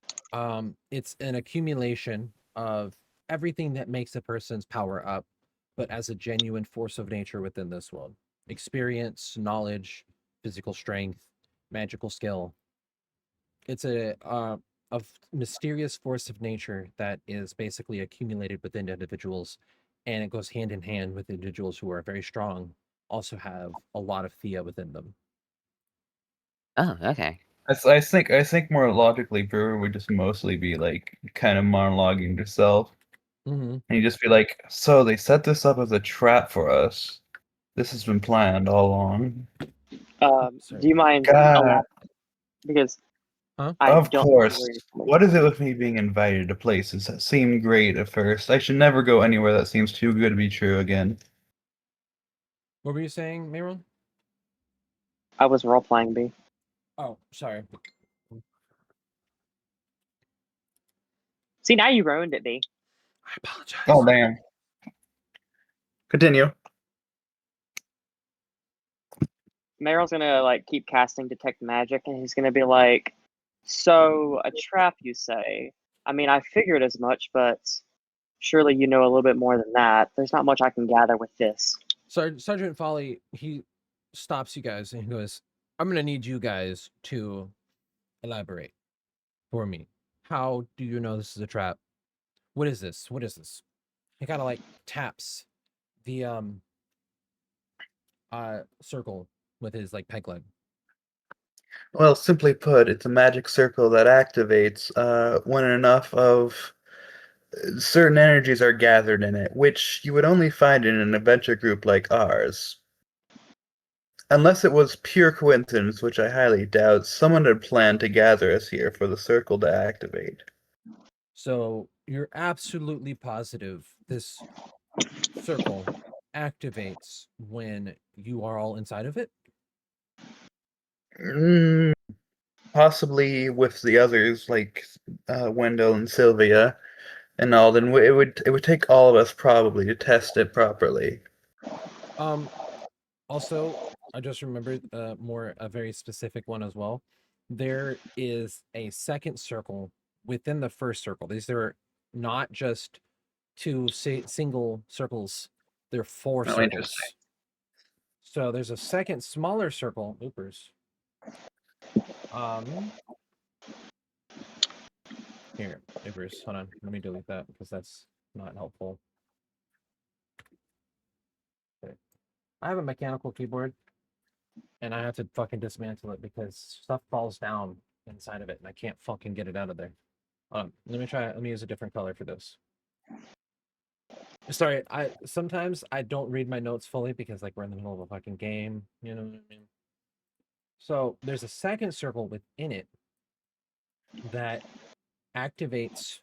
It's an accumulation of everything that makes a person's power up, but as a genuine force of nature within this world. Experience, knowledge, physical strength, magical skill. It's a mysterious force of nature that is basically accumulated within individuals, and it goes hand in hand with individuals who are very strong, also have a lot of Thea within them. Oh, okay. I think more logically, Brewer would just mostly be like kind of monologuing to self, and he'd just be like, "So they set this up as a trap for us. This has been planned all along." Do you mind God. because Huh? I Of don't course. know where you're coming What is from. it with me being invited to places that seem great at first? I should never go anywhere that seems too good to be true again. What were you saying, Mayron? I was role playing B. Oh, sorry. See, now you ruined it, B. I apologize. Oh, damn. Continue. Meryl's gonna like keep casting detect magic, and he's gonna be like, "So a trap, you say? I mean, I figured as much, but surely you know a little bit more than that. There's not much I can gather with this." Sergeant Folly, he stops you guys and he goes, I'm going to need you guys to elaborate for me. How do you know this is a trap? What is this? What is this? He kind of like taps the circle with his like peg leg. Well, simply put, it's a magic circle that activates when enough of certain energies are gathered in it, which you would only find in an adventure group like ours. Unless it was pure coincidence, which I highly doubt, someone had planned to gather us here for the circle to activate. So you're absolutely positive this circle activates when you are all inside of it? Mm, possibly with the others, like Wendell and Sylvia and Alden. It would take all of us probably to test it properly. Also, I just remembered a very specific one as well. There is a second circle within the first circle. These are not just two single circles. They're four Oh, circles. interesting. So there's a second smaller circle. Oopers. Here, oopers. Hold on. Let me delete that because that's not helpful. Okay. I have a mechanical keyboard and I have to fucking dismantle it because stuff falls down inside of it and I can't fucking get it out of there. Let me use a different color for this. Sorry, sometimes I don't read my notes fully because like we're in the middle of a fucking game, you know what I mean? So there's a second circle within it that activates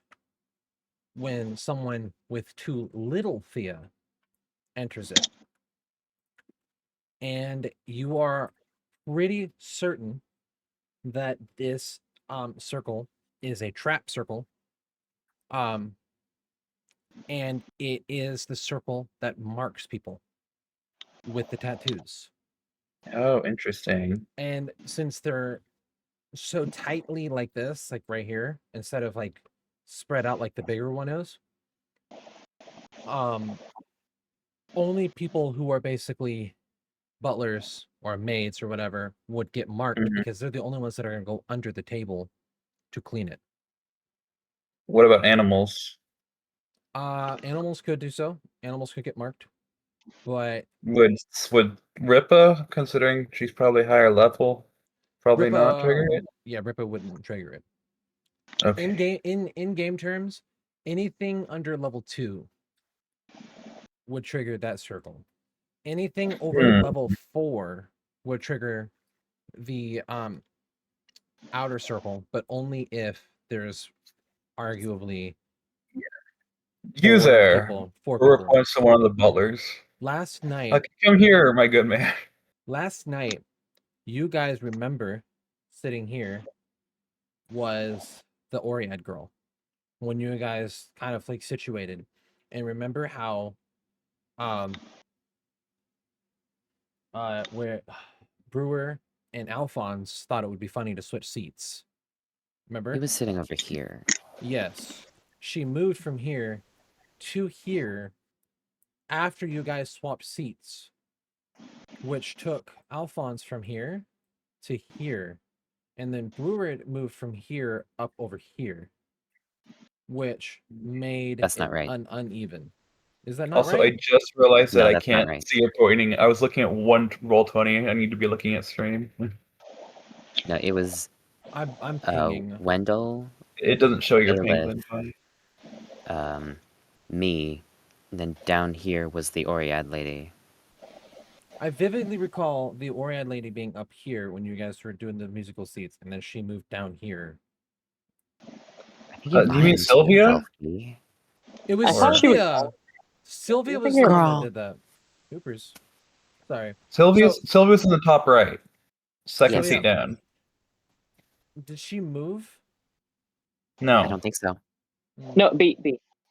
when someone with too little Thea enters it. And you are pretty certain that this circle is a trap circle. And it is the circle that marks people with the tattoos. Oh, interesting. And since they're so tightly like this, like right here, instead of like spread out like the bigger one is, only people who are basically butlers or maids or whatever would get marked because they're the only ones that are going to go under the table to clean it. What about animals? Animals could do so. Animals could get marked, but Would Ripa, considering she's probably higher level, probably not trigger it? Yeah, Ripa wouldn't trigger it. Okay. In game terms, anything under level 2 would trigger that circle. Anything over level 4 would trigger the outer circle, but only if there's arguably User. four Or people. points to one of the butlers. Last night, Like, come here, my good man. last night, you guys remember sitting here was the Oriad girl when you guys kind of like situated, and remember how where Brewer and Alphonse thought it would be funny to switch seats. Remember? He was sitting over here. Yes. She moved from here to here after you guys swapped seats, which took Alphonse from here to here. And then Brewer moved from here up over here, which made That's not it right. uneven. Is that not Also, right? I just realized that No, I that's not can't right. see it pointing. I was looking at one Roll20. I need to be looking at stream. No, it was I'm pinging. Wendell, It doesn't show your Aleph, penguin. me, and then down here was the Oriad lady. I vividly recall the Oriad lady being up here when you guys were doing the musical seats, and then she moved down here. I think you Do you lied mean to Sylvia? yourself, D. It was I thought she was. Sylvia. Sylvia I was think the it- one that Girl. did that. Hoopers. Sorry. Sylvia's in the top right, second Yes. So, yeah. seat down. Did she move? I No. don't think so. No, B.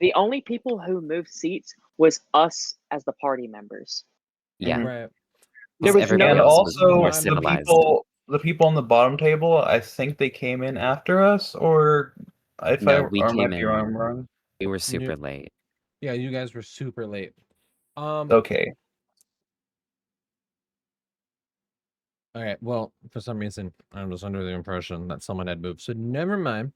The only people who moved seats was us as the party members. Yeah. Mhm. Right. There Because was everybody And no. else was also more I'm- civilized. the people on the bottom table, I think they came in after us, or No, we I came might be in. wrong. We were super late. Yeah, you guys were super late. Okay. All right. Well, for some reason, I was under the impression that someone had moved, so never mind.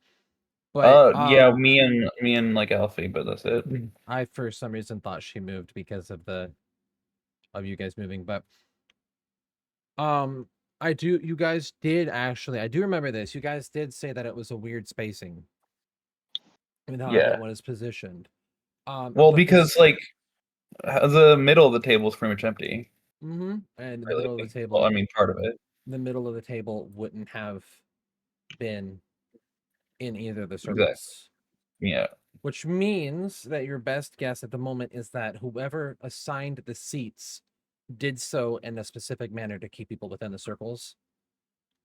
But Yeah, me and like Alfie, but that's it. I for some reason thought she moved because of you guys moving. But you guys did actually. I do remember this. You guys did say that it was a weird spacing with how Yeah. everyone is positioned. Well, but because like the middle of the table is pretty much empty. and the Really. middle of the table. Well, I mean, part of it. The middle of the table wouldn't have been in either of the Exactly. circles. Yeah. Which means that your best guess at the moment is that whoever assigned the seats did so in a specific manner to keep people within the circles,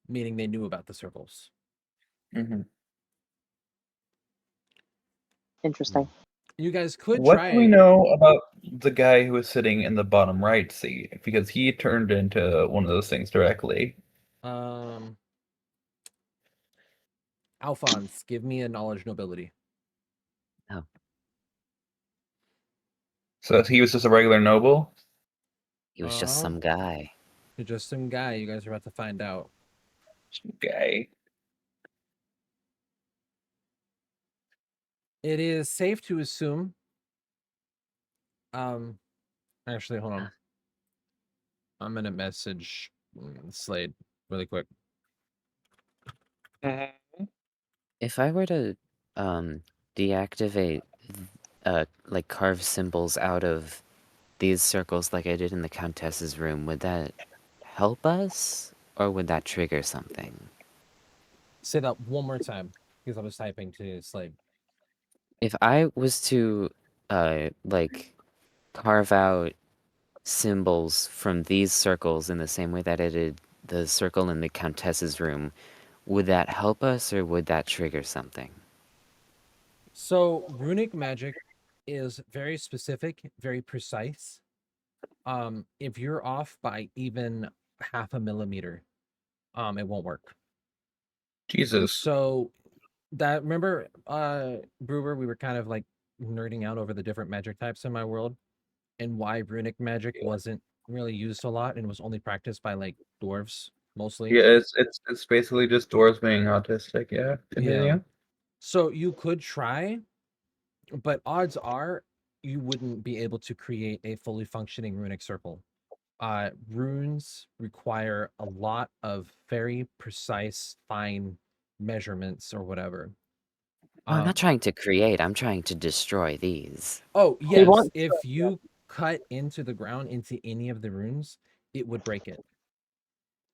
meaning they knew about the circles. Mm-hmm. Interesting. You guys could What try. do we know about the guy who was sitting in the bottom right seat? Because he turned into one of those things directly. Alphonse, give me a knowledge nobility. Oh. So he was just a regular noble? He was just some guy. You're just some guy. You guys are about to find out. Guy. It is safe to assume. Actually, hold on. I'm gonna message Slade really quick. If I were to deactivate like carve symbols out of these circles like I did in the Countess's room, would that help us or would that trigger something? Say that one more time because I was typing to Slade. If I was to like carve out symbols from these circles in the same way that I did the circle in the Countess's room, would that help us or would that trigger something? So runic magic is very specific, very precise. If you're off by even half a millimeter, it won't work. Jesus. So that remember, Brewer, we were kind of like nerding out over the different magic types in my world and why runic magic wasn't really used a lot and was only practiced by like dwarves mostly. Yeah, it's basically just dwarves being autistic, yeah. Yeah. So you could try, but odds are you wouldn't be able to create a fully functioning runic circle. Runes require a lot of very precise, fine measurements or whatever. I'm not trying to create, I'm trying to destroy these. Oh, yes. wants If you cut into the ground into any of the runes, it would break it.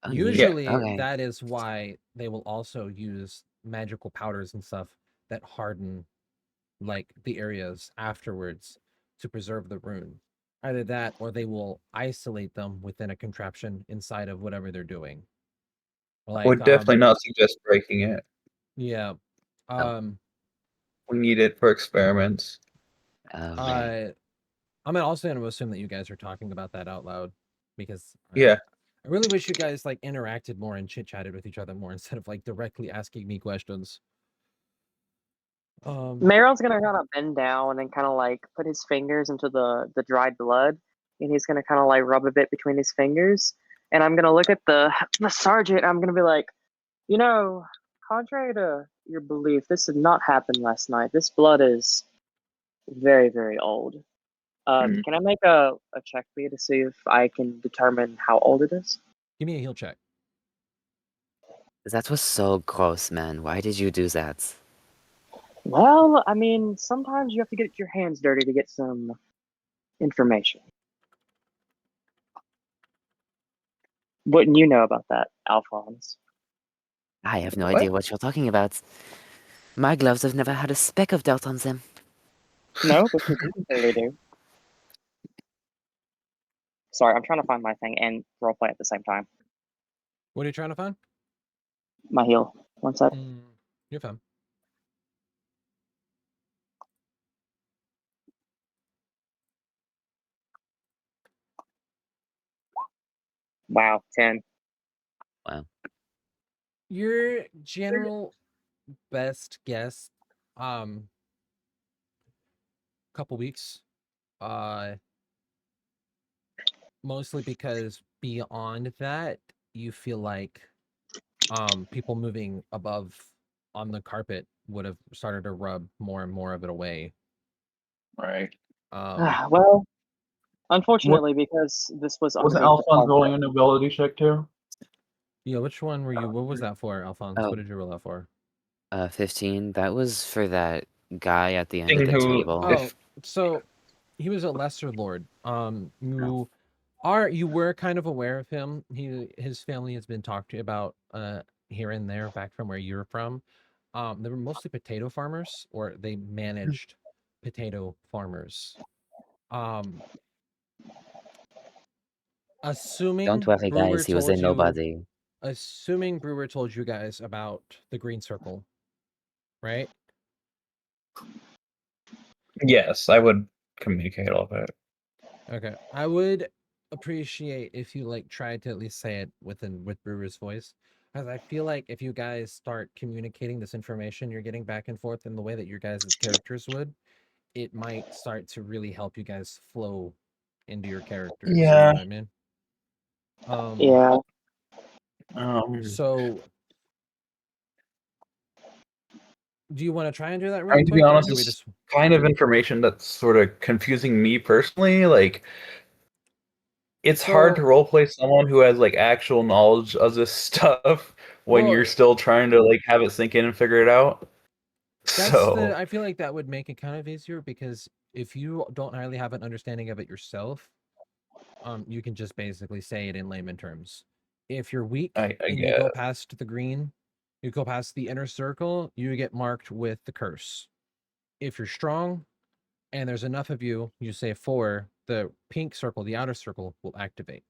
Oh, Usually, okay. that is why they will also use magical powders and stuff that harden like the areas afterwards to preserve the rune. Either that or they will isolate them within a contraption inside of whatever they're doing. Like, Would definitely not suggest breaking it. Yeah. We need it for experiments. Right. I'm also going to assume that you guys are talking about that out loud because Yeah. I really wish you guys like interacted more and chit-chatted with each other more instead of like directly asking me questions. Meron's gonna kind of bend down and kind of like put his fingers into the dried blood, and he's gonna kind of like rub a bit between his fingers. And I'm gonna look at the sergeant. I'm gonna be like, you know, contrary to your belief, this did not happen last night. This blood is very, very old. Can I make a check for you to see if I can determine how old it is? Give me a heal check. That was so gross, man. Why did you do that? Well, I mean, sometimes you have to get your hands dirty to get some information. Wouldn't you know about that, Alphonse? I have no What? idea what you're talking about. My gloves have never had a speck of dirt on them. No, but you clearly do. Sorry, I'm trying to find my thing and roleplay at the same time. What are you trying to find? My heal. One sec. You're fine. Wow, 10. Wow. Your general best guess, couple weeks. Mostly because beyond that, you feel like people moving above on the carpet would have started to rub more and more of it away. Right. Well, unfortunately, because this was Was underneath the Alphonse rolling carpet. an ability check too? Yeah, which one were you? What was that for, Alphonse? Oh. What did you roll that for? 15. That was for that guy at the end of Thing the who- table. Oh, so he was a lesser lord. You were kind of aware of him. His family has been talked to about here and there back from where you're from. They were mostly potato farmers, or they managed potato farmers. Assuming Don't worry, Brewer guys. He was a told you, nobody. assuming Brewer told you guys about the green circle, right? Yes, I would communicate all of it. Okay. I would appreciate if you like tried to at least say it with Brewer's voice. Because I feel like if you guys start communicating this information you're getting back and forth in the way that your guys' characters would, it might start to really help you guys flow into your characters. You know Yeah. what I mean? Yeah. So do you want to try and do that I real mean, to be quick, or honest, do we it's just kind of information that's sort of confusing me personally. Like, it's hard to So roleplay someone who has like actual knowledge of this stuff when well you're still trying to like have it sink in and figure it out. So I feel like that would make it kind of easier because if you don't really have an understanding of it yourself, you can just basically say it in layman terms. If you're weak I and you guess. go past the green, you go past the inner circle, you get marked with the curse. If you're strong and there's enough of you, you say 4, the pink circle, the outer circle, will activate.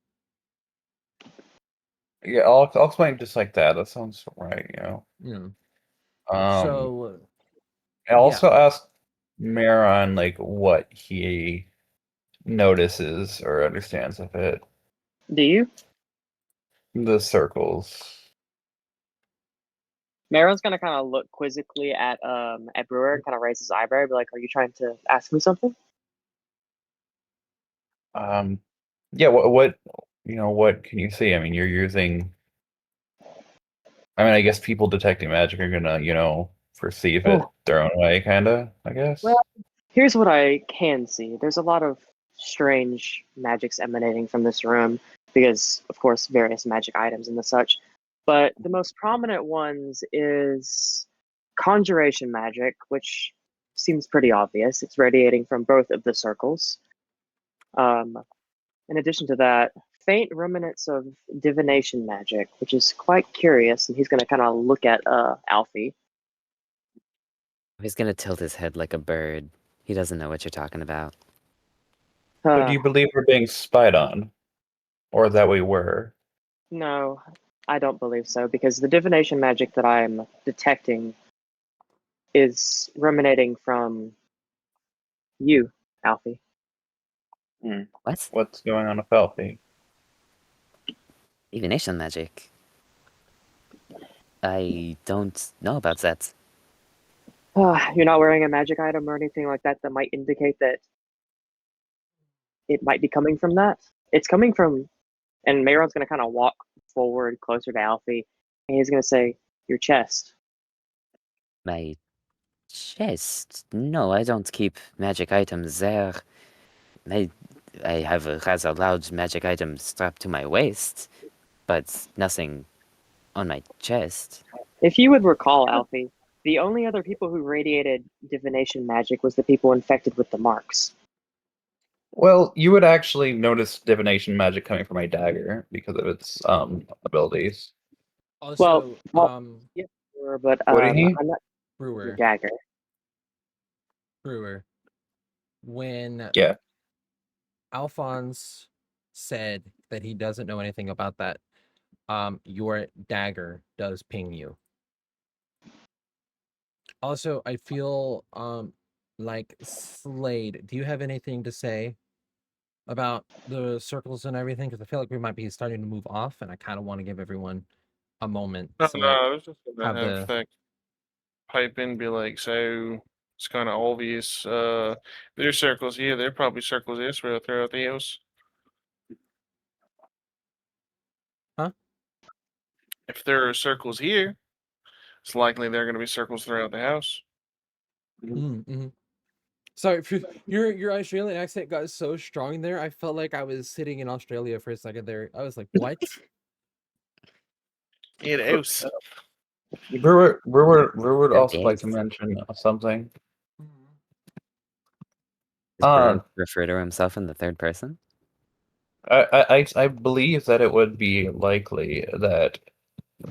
Yeah, I'll explain just like that. That sounds right, you know. Yeah. Um, So I also asked Maron like what he notices or understands of it. Do you? The circles. Maron's gonna kind of look quizzically at Brewer and kind of raise his eyebrow, be like, "Are you trying to ask me something?" Yeah, what what can you see? I mean, you're using. I mean, I guess people detecting magic are gonna, perceive it Oh. their own way, kinda, I guess. Well, here's what I can see. There's a lot of strange magics emanating from this room because, of course, various magic items and the such. But the most prominent ones is conjuration magic, which seems pretty obvious. It's radiating from both of the circles. In addition to that, faint remnants of divination magic, which is quite curious. And he's going to kind of look at Alfie. He's gonna tilt his head like a bird. He doesn't know what you're talking about. So do you believe we're being spied on? Or that we were? No, I don't believe so, because the divination magic that I'm detecting is emanating from you, Alfie. What? What's going on with Alfie? Divination magic? I don't know about that. You're not wearing a magic item or anything like that that might indicate that it might be coming from that. It's coming from, and Mayron's going to kind of walk forward closer to Alfie, and he's going to say, "Your chest." My chest? No, I don't keep magic items there. I have a rather large magic item strapped to my waist, but nothing on my chest. If you would recall, Alfie, the only other people who radiated divination magic was the people infected with the marks. Well, you would actually notice divination magic coming from my dagger because of its abilities. Also, yeah, sure, but What do you I'm need? not your Brewer, dagger. when Yeah. Alphonse said that he doesn't know anything about that, your dagger does ping you. Also, I feel like Slade, do you have anything to say about the circles and everything? Because I feel like we might be starting to move off, and I kind of want to give everyone a moment No, to no, like I was just gonna have have the that pipe in, be like, so it's kind of obvious. There's circles here. There are probably circles here throughout the house. Huh? If there are circles here, it's likely there are going to be circles throughout the house. Mm-hmm. Sorry, your Australian accent got so strong there. I felt like I was sitting in Australia for a second there. I was like, "What?" In the house. Brewer would There also like to is. mention something. Does Uh, Brewer refer to himself in the third person? I believe that it would be likely that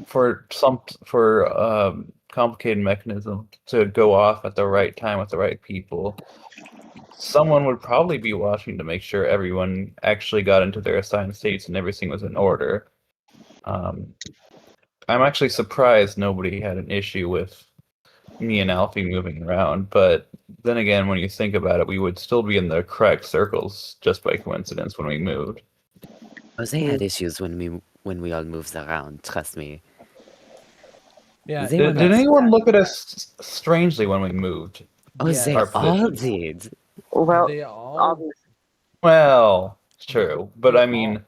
for complicated mechanism to go off at the right time with the right people, someone would probably be watching to make sure everyone actually got into their assigned states and everything was in order. I'm actually surprised nobody had an issue with me and Alfie moving around, but then again, when you think about it, we would still be in the correct circles just by coincidence when we moved. Oh, they had issues when we all moved around. Trust me. Yeah. They were Did not. anyone look at us strangely when we moved? Oh, Yes. they Our all positions? did. Well, They all. obviously, Well, it's true, but They I mean,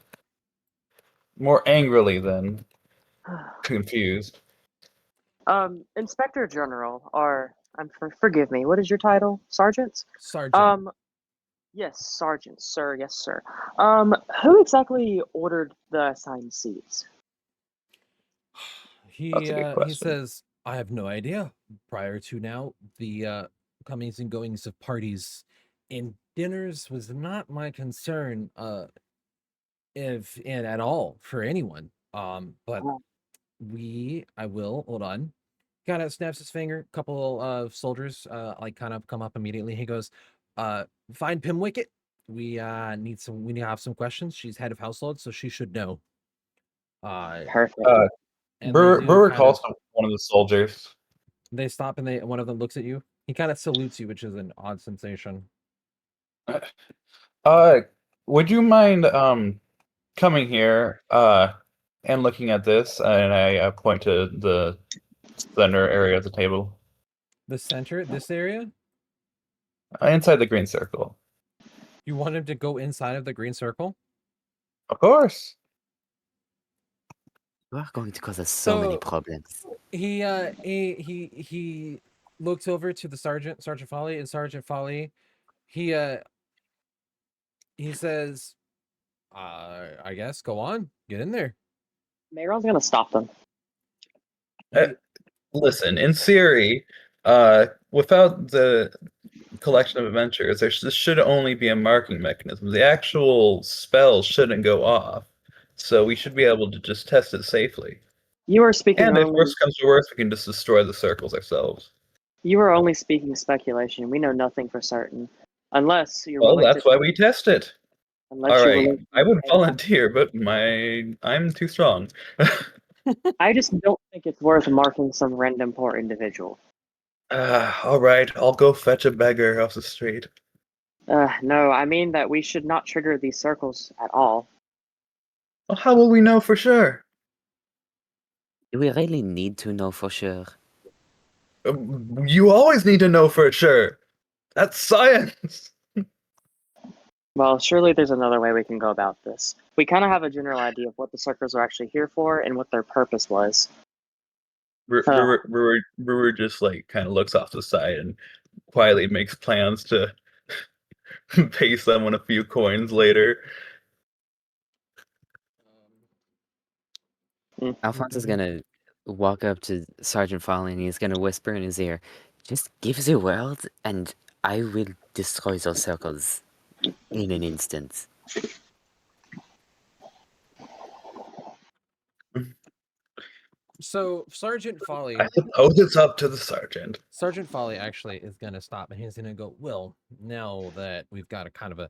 more angrily than confused. Inspector General, or forgive me, what is your title? Sergeant? Sergeant. Yes, Sergeant, sir, yes, sir. Who exactly ordered the assigned seats? That's a good He question. says, "I have no idea. Prior to now, the comings and goings of parties and dinners was not my concern, if and at all for anyone. But Oh, I will hold on." Kind of snaps his finger. A couple of soldiers, like kind of come up immediately. He goes, "Find Pimwicket. We need some. We need to have some questions. She's head of household, so she should know." perfect. And they do Brewer kind of. calls to one of the soldiers. They stop and one of them looks at you. He kind of salutes you, which is an odd sensation. Would you mind coming here and looking at this? And I point to the center area of the table. The center, this area, Inside the green circle. you want him to go inside of the green circle? Of course. You are going to cause us so many So problems. he looks over to the Sergeant Folly, and Sergeant Folly, he says, I guess go on, get in there. Mayron's gonna stop them. Listen, in theory, without the collection of adventures, this should only be a marking mechanism. The actual spell shouldn't go off, so we should be able to just test it safely. You are speaking And if only. worse comes to worse, we can just destroy the circles ourselves. You are only speaking speculation. We know nothing for certain, unless you're Well, willing that's to. why we test it. Unless All you're right, willing. I would To, volunteer, but I'm too strong. I just don't think it's worth marking some random poor individual. All right, I'll go fetch a beggar off the street. No, I mean that we should not trigger these circles at all. Well, how will we know for sure? Do we really need to know for sure? You always need to know for sure. That's science. Well, surely there's another way we can go about this. We kind of have a general idea of what the circles are actually here for and what their purpose was. Brewer just like kind of looks off the side and quietly makes plans to pay someone a few coins later. Alphonse is gonna walk up to Sergeant Folly and he's gonna whisper in his ear, "Just give the word, and I will destroy those circles." in an instant. So Sergeant Folly, I suppose it's up to the sergeant. Sergeant Folly actually is going to stop and he's going to go, well, now that we've got a kind of a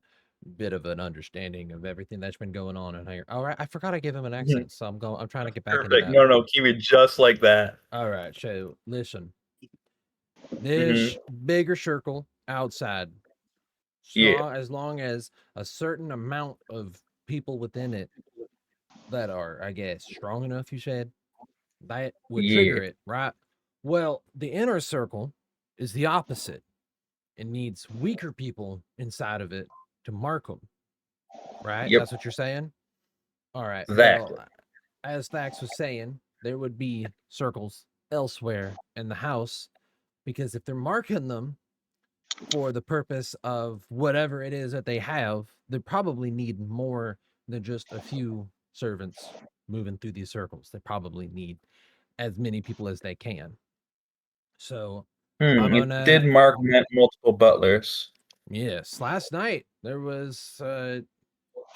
bit of an understanding of everything that's been going on in here. All right, I forgot I gave him an accent, so I'm trying to get back into Perfect. that. No, keep it just like that. All right, so listen. Mm-hmm. This bigger circle outside. Yeah. As long as a certain amount of people within it that are, I guess, strong enough, you said, that would trigger it, right? Well, the inner circle is the opposite. It needs weaker people inside of it to mark them, right? Yep. That's what you're saying? All right. Exactly. Well, as Thax was saying, there would be circles elsewhere in the house because if they're marking them for the purpose of whatever it is that they have, they probably need more than just a few servants moving through these circles. They probably need as many people as they can. So I'm It gonna, did mark multiple butlers. yes, last night there was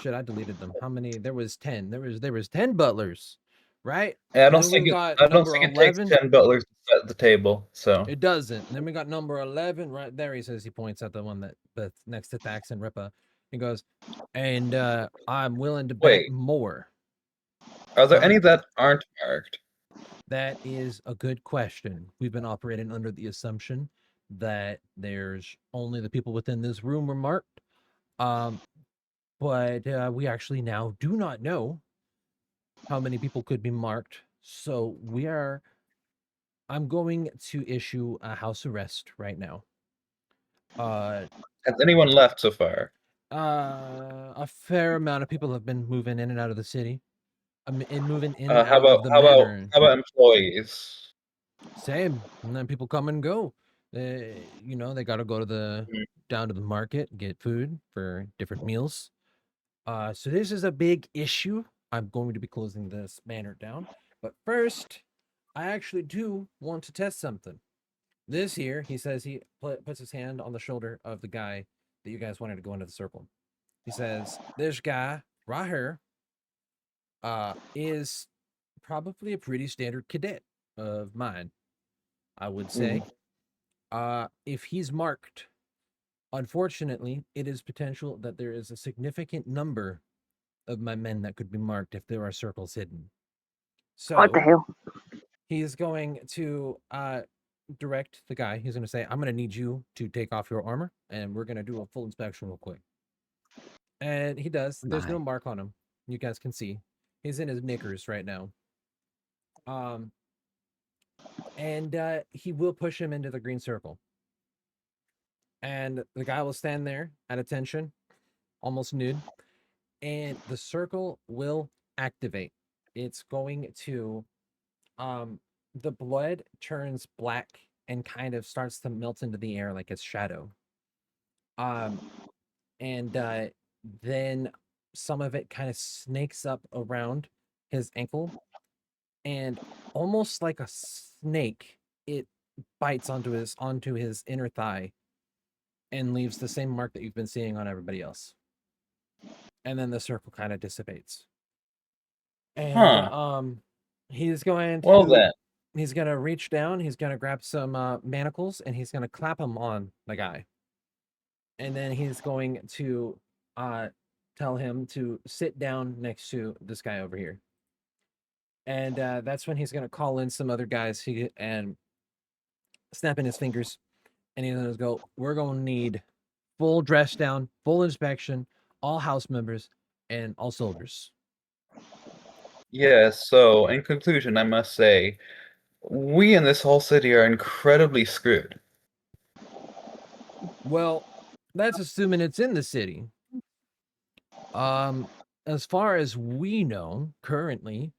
shit, I deleted them. How many? There was 10. There was 10 butlers, right? I And don't then think we've it. got I don't number think it takes 11. 10 butlers to set the table. So It doesn't. And then we got number 11 right there. He says, he points at the one that's next to Thax and Ripa. He goes, and I'm willing to bet wait, more. are there Huh? any that aren't marked? That is a good question. We've been operating under the assumption that there's only the people within this room were marked. But we actually now do not know how many people could be marked. So I'm going to issue a house arrest right now. Has anyone left so far? A fair amount of people have been moving in and out of the city. And moving in and How out about of the manor. employees? Same. And then people come and go. They got to go to Mm. down to the market, get food for different meals. So this is a big issue. I'm going to be closing this manor down. But first, I actually do want to test something. This here, he says, he puts his hand on the shoulder of the guy that you guys wanted to go into the circle. He says, this guy right here is probably a pretty standard cadet of mine, I would say. If he's marked, unfortunately, it is potential that there is a significant number of my men that could be marked if there are circles hidden. So What the hell? he's going to direct the guy. He's going to say, I'm going to need you to take off your armor, and we're going to do a full inspection real quick. And he does. There's no mark on him. You guys can see. He's in his knickers right now. And he will push him into the green circle. And the guy will stand there at attention, almost nude. And the circle will activate. It's going to the blood turns black and kind of starts to melt into the air like its shadow. And then some of it kind of snakes up around his ankle, and almost like a snake, it bites onto his inner thigh and leaves the same mark that you've been seeing on everybody else. And then the circle kind of dissipates. And he's going to he's gonna reach down, he's gonna grab some manacles, and he's gonna clap them on the guy. And then he's going to tell him to sit down next to this guy over here. And that's when he's gonna call in some other guys and snapping his fingers, and he's gonna go, we're gonna need full dress down, full inspection, all house members, and all soldiers. Yeah, so in conclusion, I must say, we in this whole city are incredibly screwed. Well, that's assuming it's in the city. As far as we know, currently,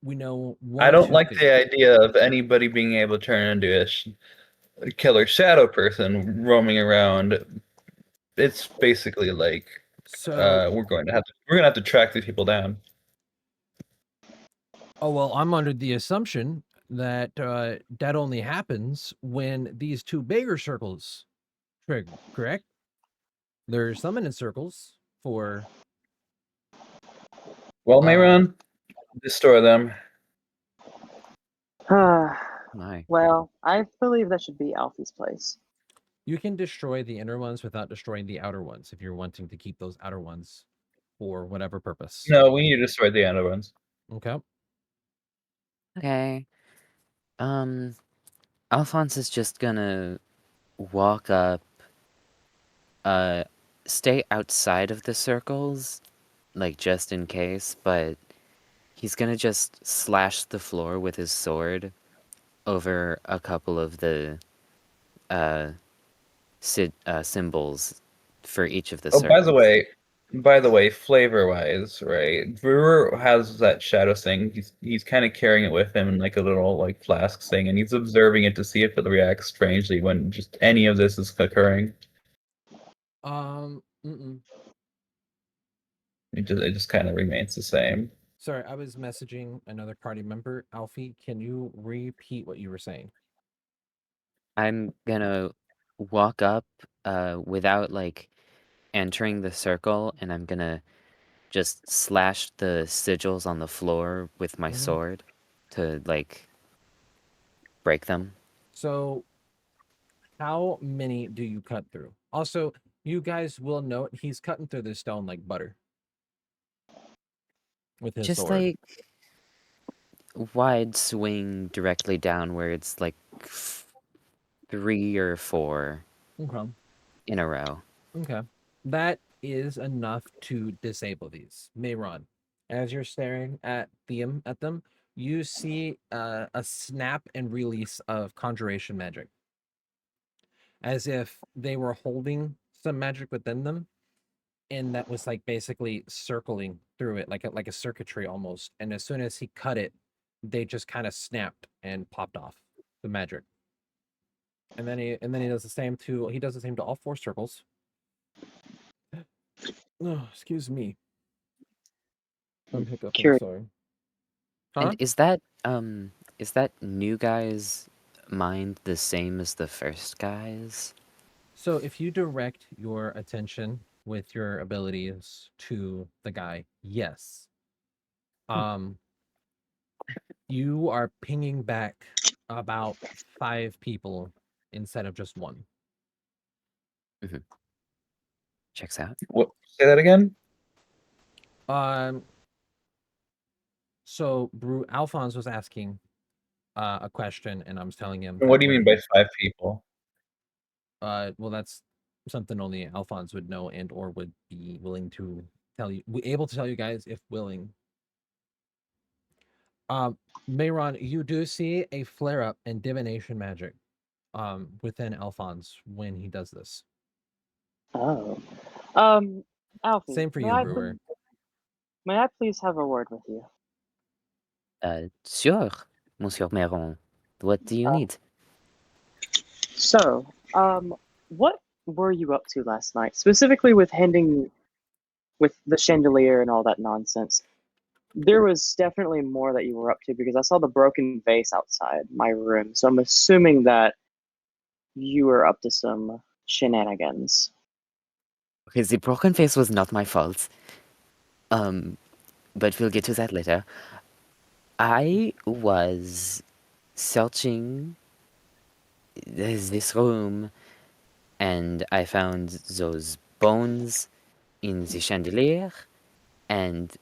we know one I of don't two like things. the idea of anybody being able to turn into a killer shadow person roaming around. It's basically like we're gonna have to track these people down. Oh well, I'm under the assumption that that only happens when these two bigger circles Correct. They're summoned in circles for Well, Mayron, destroy them. My. Well, I believe that should be Alfie's place. you can destroy the inner ones without destroying the outer ones if you're wanting to keep those outer ones for whatever purpose. No, we need to destroy the other ones. Okay. Okay. Alphonse is just gonna walk up, stay outside of the circles, like just in case, but he's gonna just slash the floor with his sword over a couple of the symbols for each of the Oh, circles. by the way, flavor-wise, right? Brewer has that shadow thing. He's kind of carrying it with him in like a little like flask thing, and he's observing it to see if it reacts strangely when just any of this is occurring. Mm-mm. It just kind of remains the same. Sorry, I was messaging another party member. Alfie, can you repeat what you were saying? I'm gonna walk up without like entering the circle, and I'm gonna just slash the sigils on the floor with my Mhm. sword to like break them. So, how many do you cut through? Also, you guys will note he's cutting through the stone like butter with his Just sword. like wide swing directly downwards, like 3 or 4 Okay. in a row. Okay. That is enough to disable these. Mayron, as you're staring at them, you see a snap and release of conjuration magic. As if they were holding some magic within them, and that was like basically circling through it like a circuitry almost. And as soon as he cut it, they just kind of snapped and popped off the magic. And then he does the same to all 4 circles. Oh, excuse me. I'm hiccuping, Curious. sorry. Huh? And is that new guy's mind the same as the first guy's? So if you direct your attention with your abilities to the guy, yes. You are pinging back about 5 people instead of just 1. Checks out. What? Say that again. So Alphonse was asking a question, and I was telling him. What do you mean by 5 people? Well, that's something only Alphonse would know and or would be willing to tell you, able to tell you guys if willing. Mayron, you do see a flare up in divination magic within Alphonse when he does this. Oh. Alfie, Same for you, Brewer. may I please have a word with you? Sure, Monsieur Meron. What do you need? So, what were you up to last night? Specifically with handing with the chandelier and all that nonsense. There was definitely more that you were up to because I saw the broken vase outside my room. So I'm assuming that you were up to some shenanigans. Okay, the broken face was not my fault. But we'll get to that later. I was searching this room, and I found those bones in the chandelier, and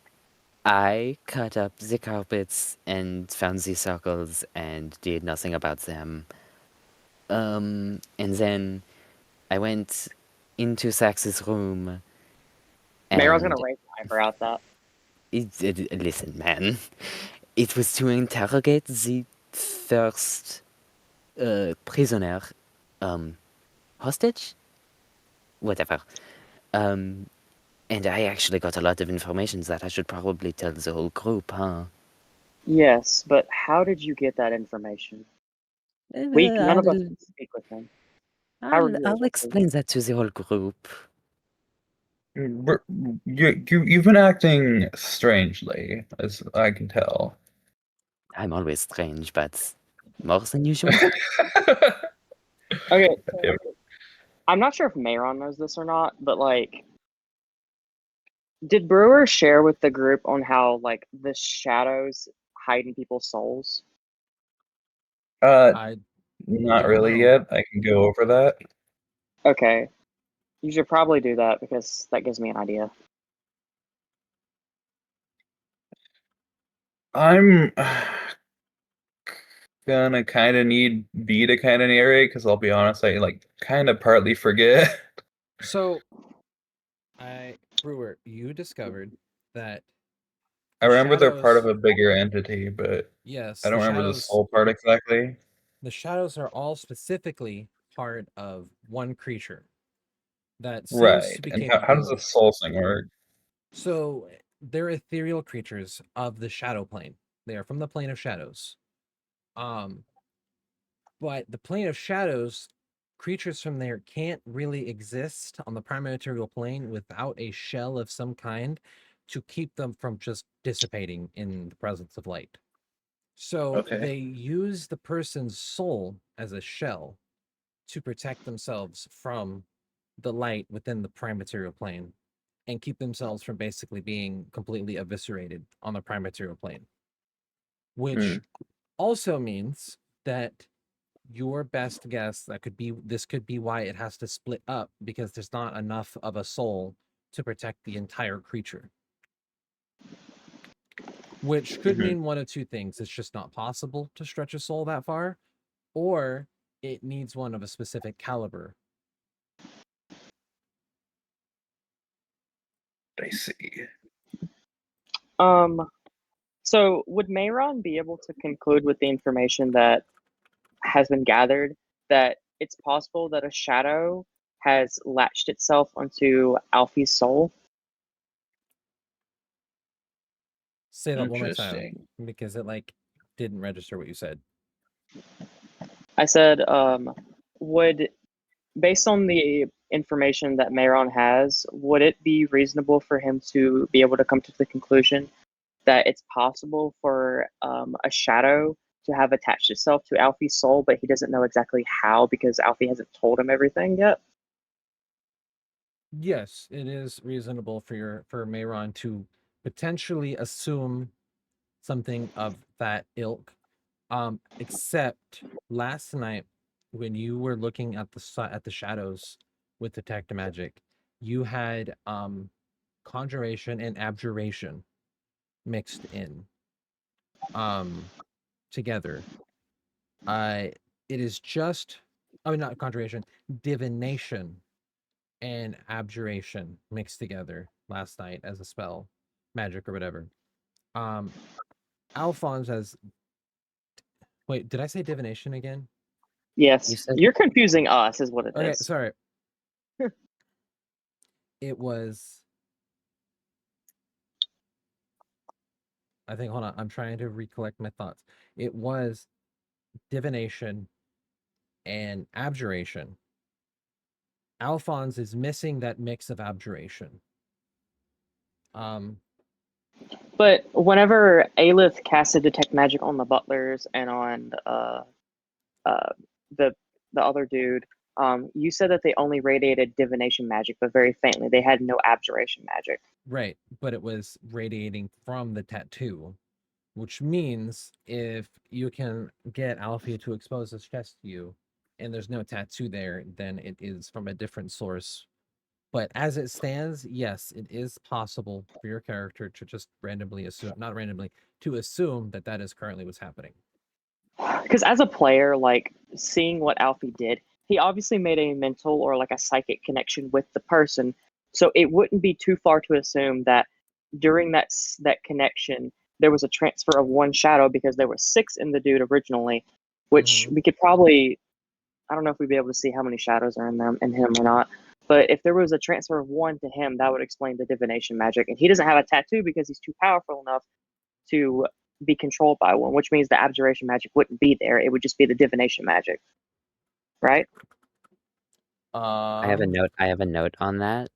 I cut up the carpets and found the circles and did nothing about them. And then I went into Sax's room. Mayron's gonna And raise an eyebrow at that. listen, man. It was to interrogate the first prisoner, hostage? Whatever. And I actually got a lot of information that I should probably tell the whole group, huh? Yes, but how did you get that information? None of us can speak with him. How are you I'll able to? explain that to the whole group. You've been acting strangely, as I can tell. I'm always strange, but more than usual. Okay, Yeah. I'm not sure if Mayron knows this or not, but like, did Brewer share with the group on how like the shadows hide in people's souls? I Not don't really know. yet. I can go over that. Okay, you should probably do that because that gives me an idea. I'm gonna kind of need B to kind of narrate because I'll be honest, I like kind of partly forget. So, Brewer, you discovered that I the remember they're part of shadows, a bigger entity, but yes, I don't remember the soul part exactly. the shadows are all specifically part of one creature that seems to Right. be And how does capable the of. soul thing work? So, they're ethereal creatures of the shadow plane. They are from the plane of shadows. Um, but the plane of shadows, creatures from there can't really exist on the prime material plane without a shell of some kind to keep them from just dissipating in the presence of light. So Okay. they use the person's soul as a shell to protect themselves from the light within the prime material plane and keep themselves from basically being completely eviscerated on the prime material plane, which also means that your best guess this could be why it has to split up, because there's not enough of a soul to protect the entire creature, which could Mhm. mean one of two things: it's just not possible to stretch a soul that far, or it needs one of a specific caliber. I see. So would Mayron be able to conclude with the information that has been gathered that it's possible that a shadow has latched itself onto Alfie's soul? Say that one more time, Interesting. because it like didn't register what you said. I said, would based on the information that Mayron has, would it be reasonable for him to be able to come to the conclusion that it's possible for a shadow to have attached itself to Alfie's soul, but he doesn't know exactly how because Alfie hasn't told him everything yet? Yes, it is reasonable for Mayron to potentially assume something of that ilk. Except last night when you were looking at at the shadows with detect magic, you had conjuration and abjuration mixed in together. Uh it is just, I mean, not conjuration, divination and abjuration mixed together last night as a spell, magic or whatever. Um Alphonse has, wait, did I say divination again? Yes, You said you're confusing us, is what it Okay, is. sorry. It was, I think, hold on, I'm trying to recollect my thoughts. It was divination and abjuration. Alphonse is missing that mix of abjuration. Um, But whenever Aelith casted detect magic on the butlers and on uh, the other dude, you said that they only radiated divination magic, but very faintly. They had no abjuration magic. right, but it was radiating from the tattoo, which means if you can get Alfie to expose his chest to you and there's no tattoo there, then it is from a different source. But as it stands, yes, it is possible for your character to just randomly assume, not randomly, to assume that that is currently what's happening. Because as a player, like seeing what Alfie did, he obviously made a mental or like a psychic connection with the person. So it wouldn't be too far to assume that during that connection, there was a transfer of one shadow because there were six in the dude originally, which Mhm. we could probably, I don't know if we'd be able to see how many shadows are in them in him or not. But if there was a transfer of one to him, that would explain the divination magic. And he doesn't have a tattoo because he's too powerful enough to be controlled by one, which means the abjuration magic wouldn't be there. It would just be the divination magic, right? I have a Um, note. I have a note on that.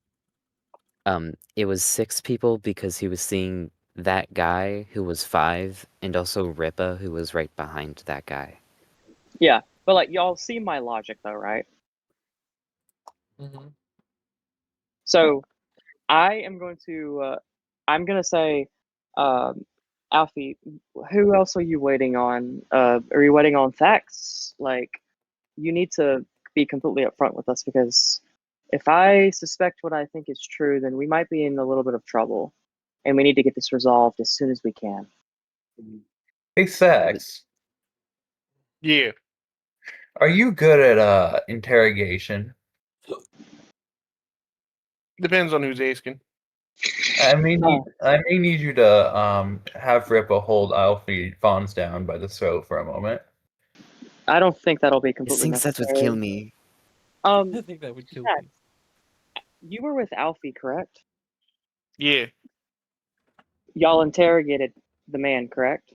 It was 6 people because he was seeing that guy who was 5, and also Ripa who was right behind that guy. Yeah, but like y'all see my logic though, right? Mhm. So I am going to I'm gonna say, Alfie, who else are you waiting on? Are you waiting on facts? Like, you need to be completely upfront with us because if I suspect what I think is true, then we might be in a little bit of trouble, and we need to get this resolved as soon as we can. Hey, Sax, Yeah. are you good at interrogation? Depends on who's asking. I mean, Oh. I may need you to have Rippa hold Alfie Fawns down by the throat for a moment. I don't think that'll be He completely thinks that would kill necessary. me. I think that would kill Jack, me. you were with Alfie, correct? Yeah. Y'all interrogated the man, correct?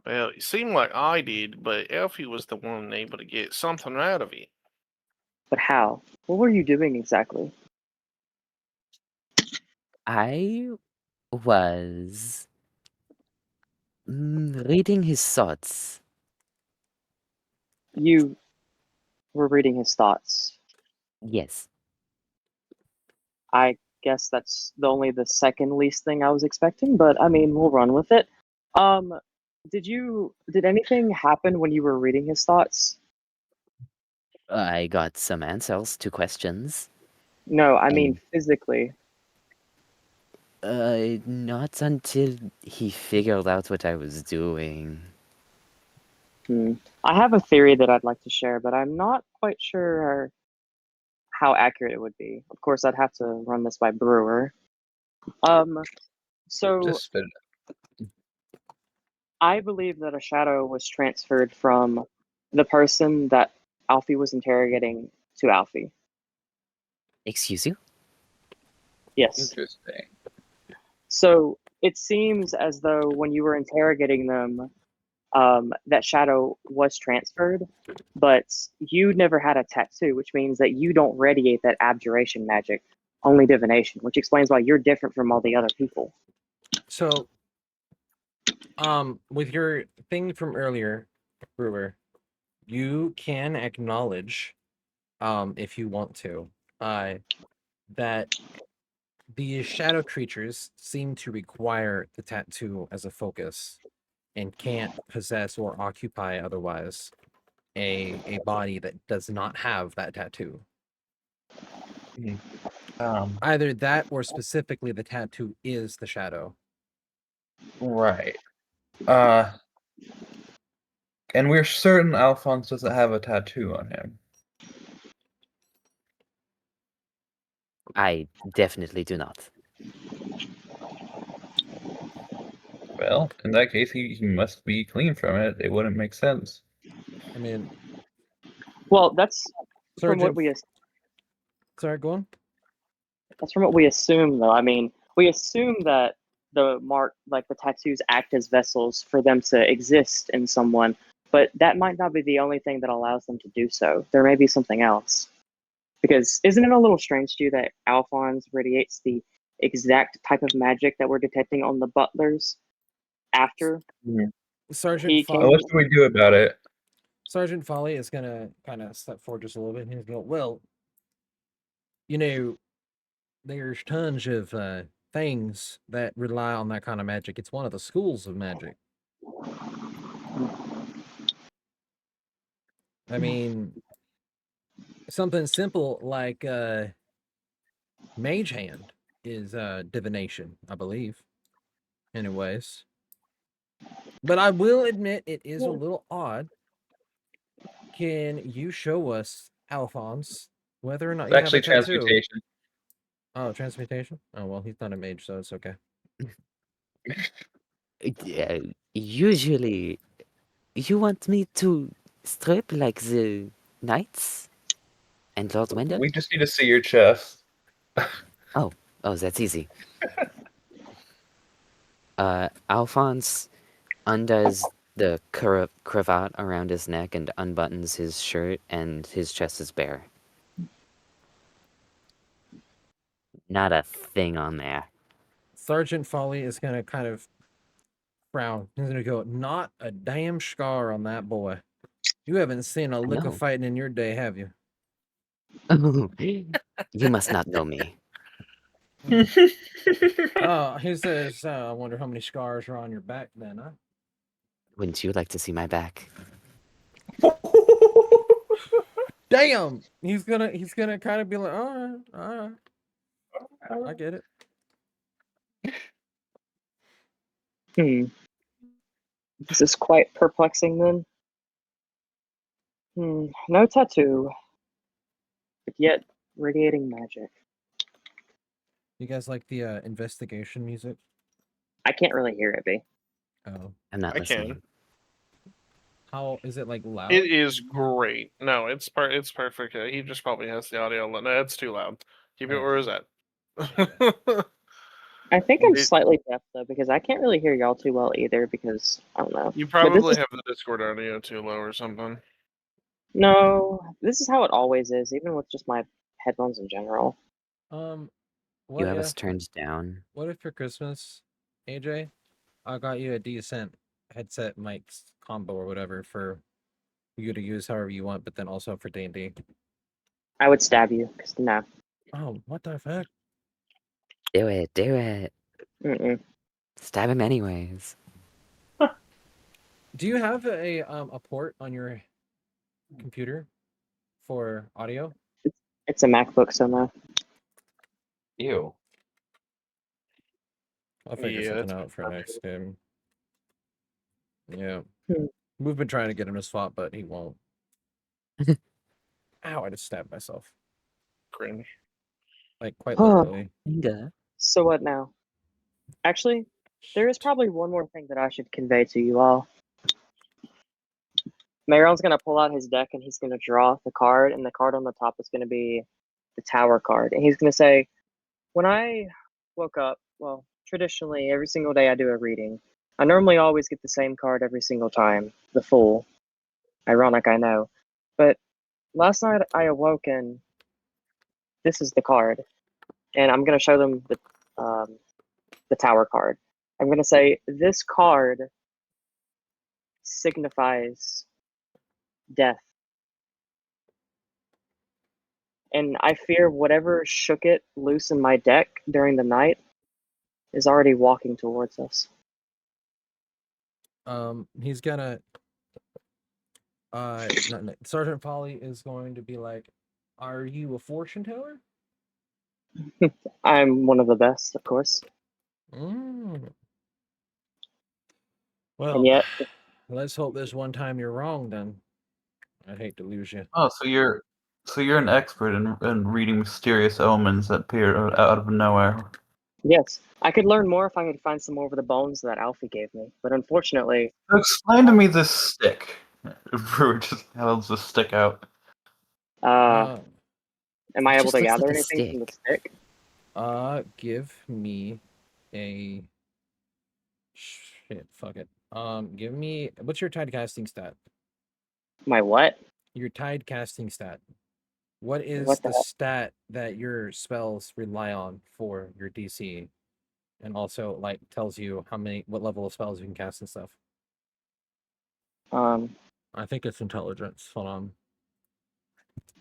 Well, it seemed like I did, but Elfie was the one able to get something out of it. But how? What were you doing exactly? I was reading his thoughts. You were reading his thoughts. Yes. I guess that's the second least thing I was expecting, but I mean, we'll run with it. Um, did anything happen when you were reading his thoughts? I got some answers to questions. No, I mean And physically. not until he figured out what I was doing. I have a theory that I'd like to share, but I'm not quite sure how accurate it would be. Of course, I'd have to run this by Brewer. So Just spit I believe that a shadow was transferred from the person that Alfie was interrogating to Alfie. Excuse you? Yes. Interesting. So it seems as though when you were interrogating them, that shadow was transferred, but you never had a tattoo, which means that you don't radiate that abjuration magic, only divination, which explains why you're different from all the other people. So, with your thing from earlier, Brewer, you can acknowledge, if you want to, that the shadow creatures seem to require the tattoo as a focus and can't possess or occupy otherwise a body that does not have that tattoo. Um, Either that or specifically the tattoo is the shadow. right. And we're certain Alphonse doesn't have a tattoo on him. I definitely do not. Well, in that case, he must be clean from it. It wouldn't make sense. I mean, Well, that's from what Sergeant. Sorry, go on. that's from what we assume, though. I mean, we assume that the tattoos act as vessels for them to exist in someone, but that might not be the only thing that allows them to do so. There may be something else. Because isn't it a little strange to you that Alphonse radiates the exact type of magic that we're detecting on the butlers after Sergeant he Well, came? what should we do about it? Sergeant Folly is gonna kind of step forward just a little bit and he's going, well, you know, there's tons of things that rely on that kind of magic. It's one of the schools of magic. I mean, something simple like mage hand is divination, I believe. Anyways. But I will admit it is a little odd. Can you show us, Alphonse, whether or not It's you have a actually tattoo? transmutation. Oh, transmutation? Oh, well, he's not a mage, so it's okay. Usually, you want me to strip like the knights and Lord Wendell? We just need to see your chest. Oh, that's easy. Alphonse undoes the cravat around his neck and unbuttons his shirt, and his chest is bare. Not a thing on there. Sergeant Folly is going to kind of frown. He's going to go, not a damn scar on that boy. You haven't seen a lick of No. fighting in your day, have you? You must not know me. Oh, he says, I wonder how many scars are on your back then, huh? Wouldn't you like to see my back? Damn! He's gonna kind of be like, all right. I get it. This is quite perplexing then. No tattoo, but yet radiating magic. You guys like the investigation music? I can't really hear it, B. Oh. I'm not I listening. can. How is it like loud? It is great. No, it's perfect. He just probably has the audio. No, it's too loud. Keep it Oh. where it's at. I think I'm It- slightly deaf though because I can't really hear y'all too well either because I don't know. You But this probably is have the Discord audio too low or something. no, this is how it always is, even with just my headphones in general. What You have if us turned down. what if for Christmas, AJ, I got you a decent headset mics combo or whatever for you to use however you want, but then also for D&D. I would stab you because no. Oh, what the fuck? Do it. Do it. Mm-mm. Stab him anyways. Do you have a port on your computer for audio? It's a MacBook, so no. Ew. I'll figure Yeah, something it's out for next game. Yeah. Hmm. We've been trying to get him to swap, but he won't. Ow, I just stabbed myself. cringe. Like, quite Oh. literally. So what now? Actually, there is probably one more thing that I should convey to you all. Mayron's gonna pull out his deck and he's gonna draw the card, and the card on the top is gonna be the Tower card, and he's gonna say, "When I woke up, well, traditionally every single day I do a reading. I normally always get the same card every single time, the Fool. Ironic, I know, but last night I awoke and this is the card, and I'm gonna show them the Tower card. I'm gonna say this card signifies death. And I fear whatever shook it loose in my deck during the night is already walking towards us." He's gonna Sergeant Polly is going to be like, "Are you a fortune teller?" I'm one of the best, of course. Mm. And Well, yet, let's hope this one time you're wrong then. I'd hate to lose you. Oh, so you're an expert in reading mysterious omens that appear out of nowhere. yes, I could learn more if I could find some more of the bones that Alfie gave me. But unfortunately, So explain to me this stick. Brewer just holds the stick out. am I It able just to looks gather like a anything from the stick? Give me a shit. Fuck it. Give me what's your tide casting stat? My what? Your tide casting stat. What is What the the hell? stat that your spells rely on for your DC? And also, like, tells you what level of spells you can cast and stuff. I think it's intelligence. Hold on.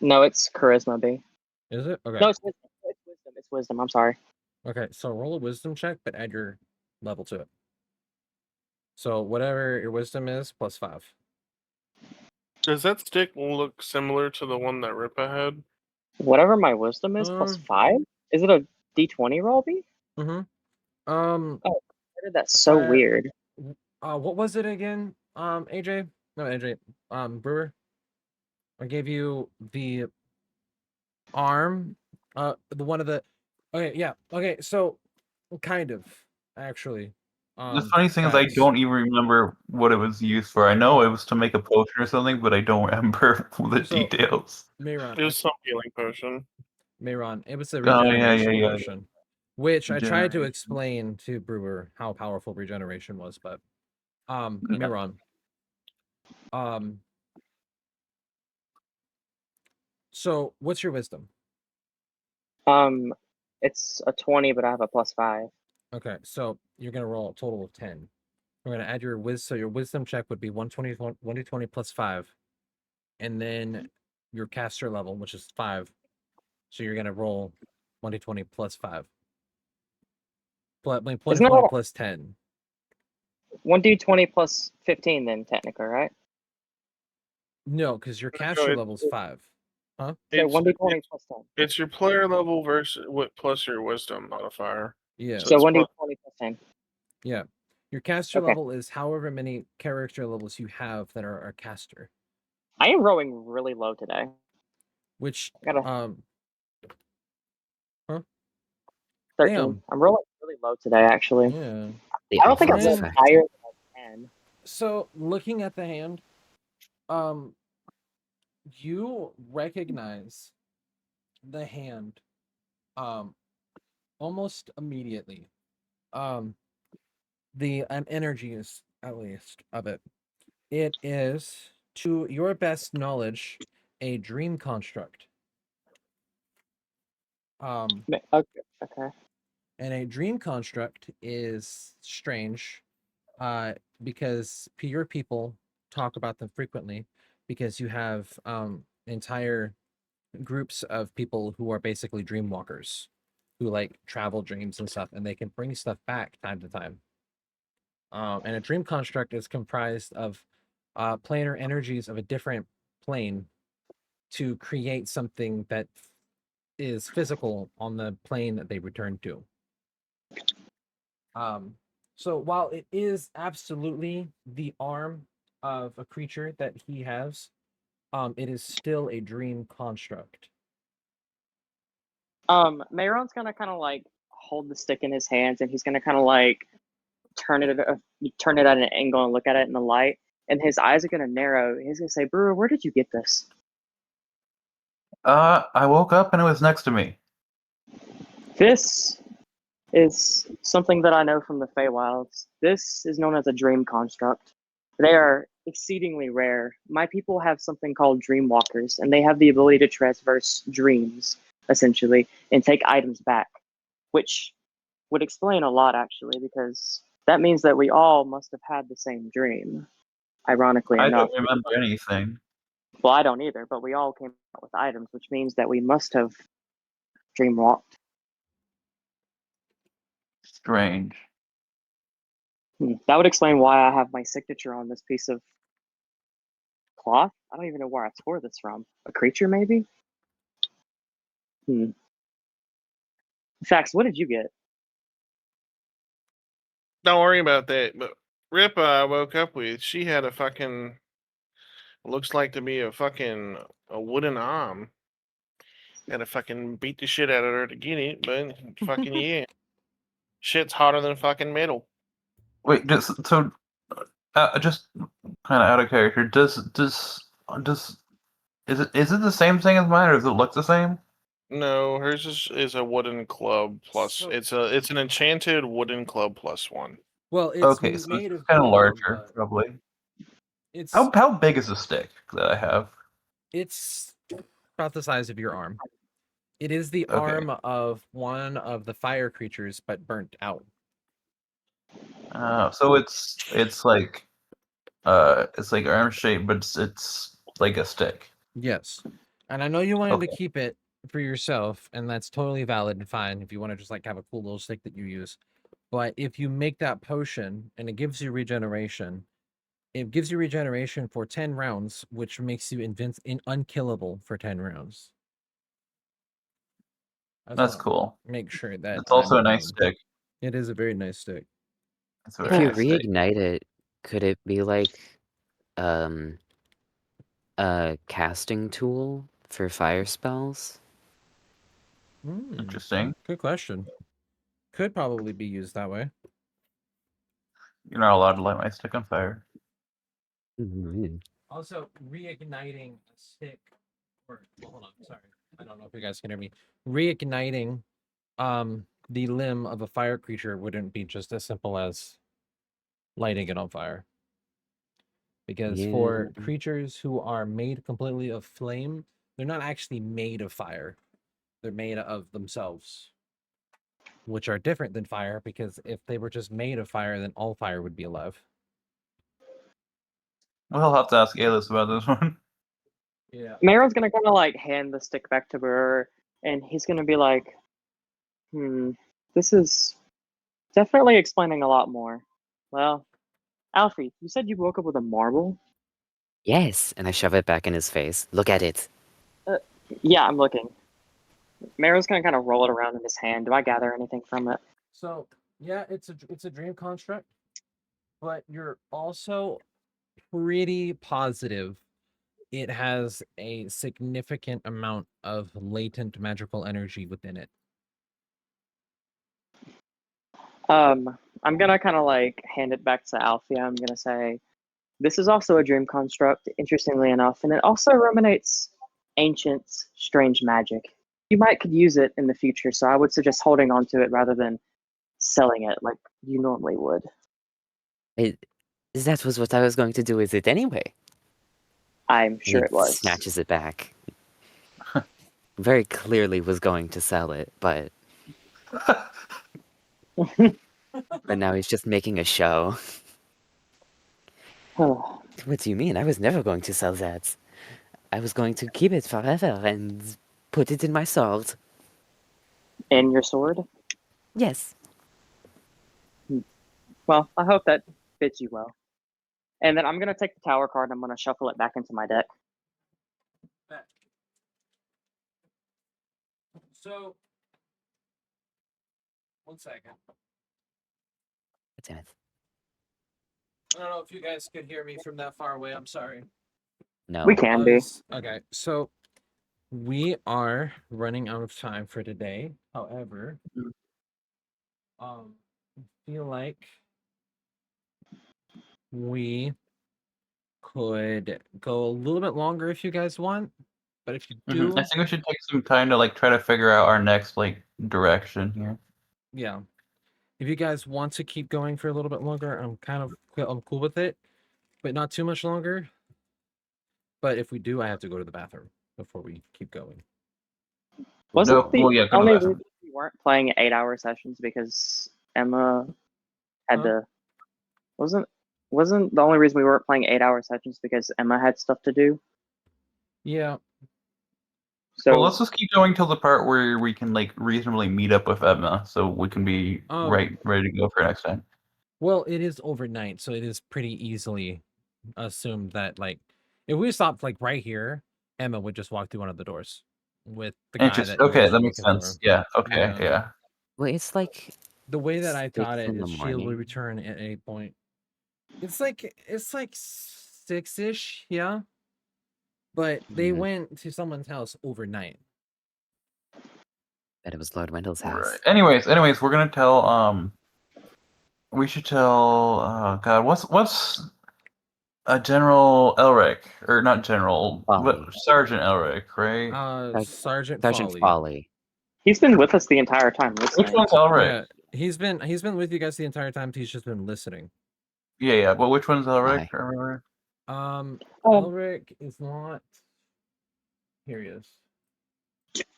No, it's charisma, B. Is it? Okay. No, it's wisdom. It's wisdom. It's wisdom. I'm sorry. Okay, so roll a wisdom check, but add your level to it. So whatever your wisdom is, plus 5. Does that stick look similar to the one that Ripa had? Whatever my wisdom is, plus 5? Is it a D20 roll, B? Mm-hmm. Oh, I did that If so weird. What was it again? AJ? No, AJ. Brewer. I gave you the arm. The one of the. Okay, yeah. Okay, so kind of actually. The funny thing is, I facts. don't even remember what it was used for. I know it was to make a potion or something, but I don't remember the So- details. Mayron. It was some healing potion. Mayron. It was a Oh, yeah, regeneration yeah. potion. Which I tried to Regeneration. explain to Brewer how powerful regeneration was, but Yeah. Mayron. So what's your wisdom? It's a 20, but I have a plus 5. Okay, so you're gonna roll a total of 10. We're gonna add your so your wisdom check would be 120 plus 5, and then your caster level, which is 5, So you're gonna roll 1d20 plus 5. Plus, Isn't 20 that plus 10. 1d20 plus 15 then, technically, right? No, because your No, caster it- level's 5. So It's 1d20 plus 10. it's your player level versus plus your wisdom modifier. Yeah. So So it's 1d20 plus, plus 10. Yeah. Your caster Okay. level is however many character levels you have that are a caster. I am rolling really low today. Which I got a um 13. damn. I'm rolling really low today, actually. Yeah. The I don't think I'm alpha rolling Man. effect. higher than 10. So looking at the hand, you recognize the hand almost immediately. The energy is at least of it. It is, to your best knowledge, a dream construct. Okay. And a dream construct is strange, because your people talk about them frequently, because you have entire groups of people who are basically dream walkers, who like travel dreams and stuff, and they can bring stuff back time to time. And a dream construct is comprised of planar energies of a different plane to create something that is physical on the plane that they return to. So while it is absolutely the arm of a creature that he has, it is still a dream construct. Mayron's gonna kind of like hold the stick in his hands, and he's gonna kind of like turn it at an angle and look at it in the light, and his eyes are gonna narrow. He's gonna say, "Brewer, where did you get this?" I woke up and it was next to me. This is something that I know from the Feywilds. This is known as a dream construct. They are exceedingly rare. My people have something called dream walkers, and they have the ability to traverse dreams, essentially, and take items back, which would explain a lot, actually, because that means that we all must have had the same dream, ironically I enough. don't remember anything. Well, I don't either, but we all came out with items, which means that we must have dream walked. Strange. That would explain why I have my signature on this piece of cloth. I don't even know where I tore this from. A creature, maybe? Fax, what did you get? don't worry about that. But Rip, I woke up with, she had a fucking, looks like to be a wooden arm. Had to fucking beat the shit out of her to get it, but fucking yeah, shit's hotter than fucking metal. Wait, just kind of out of character. Does is it the same thing as mine, or does it look the same? No, hers is a wooden club plus. So- It's an enchanted wooden club plus 1. Well, it's Okay, so made it's of kind of wood, larger, but probably. it's How big is the stick that I have? it's about the size of your arm. It is the Okay. arm of one of the fire creatures, but burnt out. So it's like arm shaped, but it's like a stick. Yes. And I know you wanted to Okay. keep it for yourself, and that's totally valid and fine if you want to just like have a cool little stick that you use. But if you make that potion and it gives you regeneration, it gives you regeneration for 10 rounds, which makes you unkillable for 10 rounds. I just That's wanna cool. make sure that It's also a I'm nice known. stick. It is a very nice stick. It's a If very you nice stick. reignite it, could it be like um a casting tool for fire spells? Interesting. Good question. Could probably be used that way. You're not allowed to light my stick on fire. Mhm. Also, reigniting a stick, or well, hold on, sorry, I don't know if you guys can hear me. Reigniting, the limb of a fire creature wouldn't be just as simple as lighting it on fire. Because for Yeah. creatures who are made completely of flame, they're not actually made of fire. They're made of themselves, which are different than fire. Because if they were just made of fire, then all fire would be alive. We'll have to ask Alis about this one. Yeah. Mayron's gonna kind of like hand the stick back to Brewer, and he's gonna be like, this is definitely explaining a lot more. Well, Alfie, you said you woke up with a marble? Yes, and I shove it back in his face. Look at it. Yeah, I'm looking. Mero's gonna kind of roll it around in his hand. Do I gather anything from it? So yeah, it's a dream construct, but you're also pretty positive it has a significant amount of latent magical energy within it. I'm gonna kind of like hand it back to Alfie. I'm gonna say, this is also a dream construct, interestingly enough, and it also ruminates ancient, strange magic. You might could use it in the future, so I would suggest holding on to it rather than selling it like you normally would. That was what I was going to do with it anyway. I'm sure He it was. snatches it back. Very clearly was going to sell it, but now he's just making a show. What do you mean? I was never going to sell that. I was going to keep it forever and put it in my sword. In your sword? Yes. Well, I hope that fits you well. And then I'm gonna take the tower card and I'm gonna shuffle it back into my deck. So, 1 second. Damn it. I don't know if you guys could hear me from that far away. I'm sorry. No. We can be. Okay, so we are running out of time for today. However, I feel like we could go a little bit longer if you guys want. But if you do, I think we should take some time to like try to figure out our next like direction here. yeah. If you guys want to keep going for a little bit longer, I'm cool with it, but not too much longer. But if we do, I have to go to the bathroom before we keep going. Wasn't No, the well, yeah, go to only the reason bathroom. we weren't playing 8-hour sessions because Emma had Huh? to wasn't the only reason we weren't playing 8-hour sessions because Emma had stuff to do? Yeah. So Well, let's just keep going till the part where we can like reasonably meet up with Edna, so we can be ready to go for next time. Well, it is overnight, so it is pretty easily assumed that like if we stopped like right here, Emma would just walk through one of the doors with the guy that you Okay, guys that are makes looking sense. for. Yeah. Okay. Yeah. Yeah. Well, it's like The way that I 6 taught it in the is she will morning. return at 8 point. It's like 6-ish, yeah. But they went to someone's house overnight. Bet it was Lord Wendell's house. Right. Anyways, we're gonna tell. We should tell. God, what's General Elric, or not General, Folly. but Sergeant Elric, right? Like, Sergeant Sergeant Folly. he's been with us the entire time Which listening. one's Elric? Yeah, he's been with you guys the entire time. He's just been listening. Yeah. But which one's Elric? Why? Remember? Elric is not. Here he is.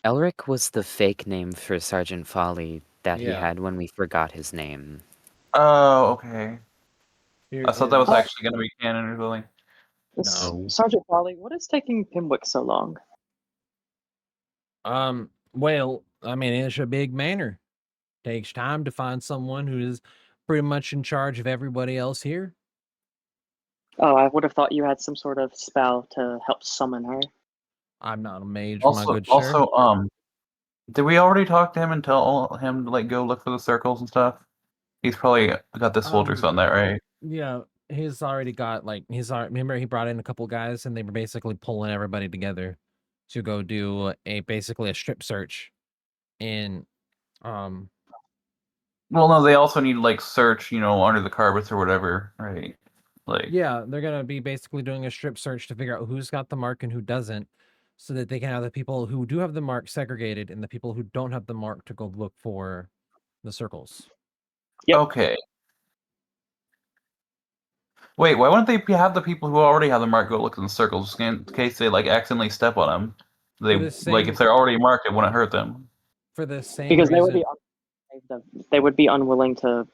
Elric was the fake name for Sergeant Folly that he Yeah. had when we forgot his name. Oh, okay. Here I thought that was is- actually gonna be canon or something. No. Sergeant Folly, what is taking Pimwick so long? Well, I mean, it's a big manor. Takes time to find someone who is pretty much in charge of everybody else here. Oh, I would have thought you had some sort of spell to help summon her. I'm not a mage, my good sir. Also, did we already talk to him and tell him to like go look for the circles and stuff? He's probably got the soldiers on that, right? Yeah, he's already got remember he brought in a couple guys and they were basically pulling everybody together to go do basically a strip search in Well, no, they also need to like search, under the carpets or whatever, right? Like, yeah, they're gonna be basically doing a strip search to figure out who's got the mark and who doesn't, so that they can have the people who do have the mark segregated and the people who don't have the mark to go look for the circles. Yep. Okay. Wait, why wouldn't they have the people who already have the mark go look in the circles in case they like accidentally step on them? Like if they're already marked, it wouldn't hurt them. For the same Because reason, they would be unwilling to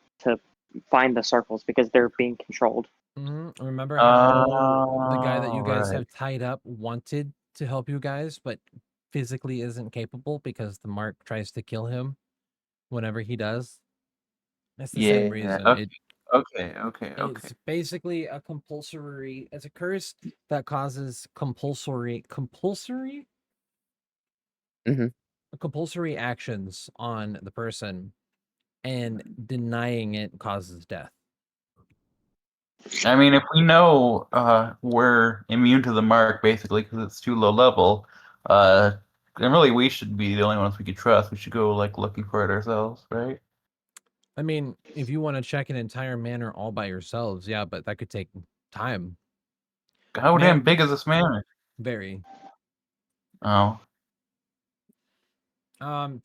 find the circles because they're being controlled. remember how the guy that you guys right. have tied up wanted to help you guys, but physically isn't capable because the mark tries to kill him whenever he does. That's the same reason. Okay. It's basically a compulsory. It's a curse that causes compulsory Mhm. compulsory actions on the person, and denying it causes death. I mean, if we know we're immune to the mark, basically, because it's too low level, then really we should be the only ones we could trust. We should go like looking for it ourselves, right? I mean, if you want to check an entire manor all by yourselves, yeah, but that could take time. How Man- damn big is this manor? Very. Oh,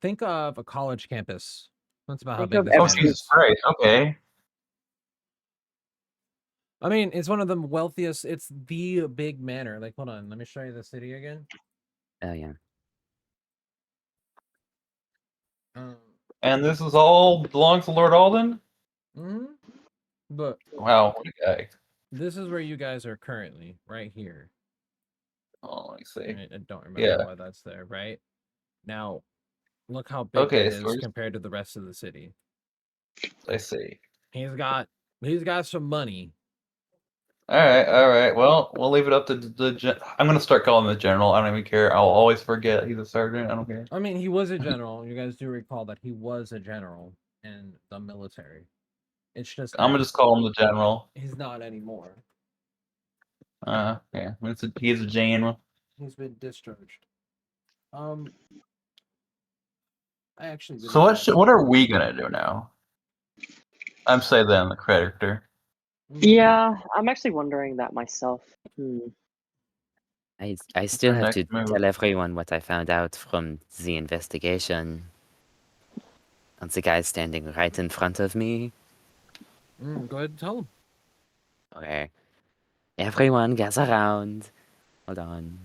Think of a college campus. That's about how Think big of this oh, manor every- Jesus is. Christ. Okay. I mean, it's one of the wealthiest. It's the big manor. Like, hold on, let me show you the city again. Oh yeah. And this is all belongs to Lord Alden? Mm-hmm. But Wow, what a guy. this is where you guys are currently, right here. Oh, I see. I don't remember Yeah. why that's there, right? Now, look how big Okay, that so is we're- compared to the rest of the city. I see. He's got some money. All right. Well, we'll leave it up to I'm gonna start calling him the general. I don't even care. I'll always forget he's a sergeant. I don't care. I mean, he was a general. You guys do recall that he was a general in the military. It's just I'm that gonna just call him the general. he's not anymore. Yeah. He's a general. He's been discharged. I actually really So thought what are we gonna do now? I'm saying then the creditor. Yeah, I'm actually wondering that myself. I still our have to next move? tell everyone what I found out from the investigation. And the guy standing right in front of me. Go ahead and tell him. Okay. Everyone gather around. Hold on.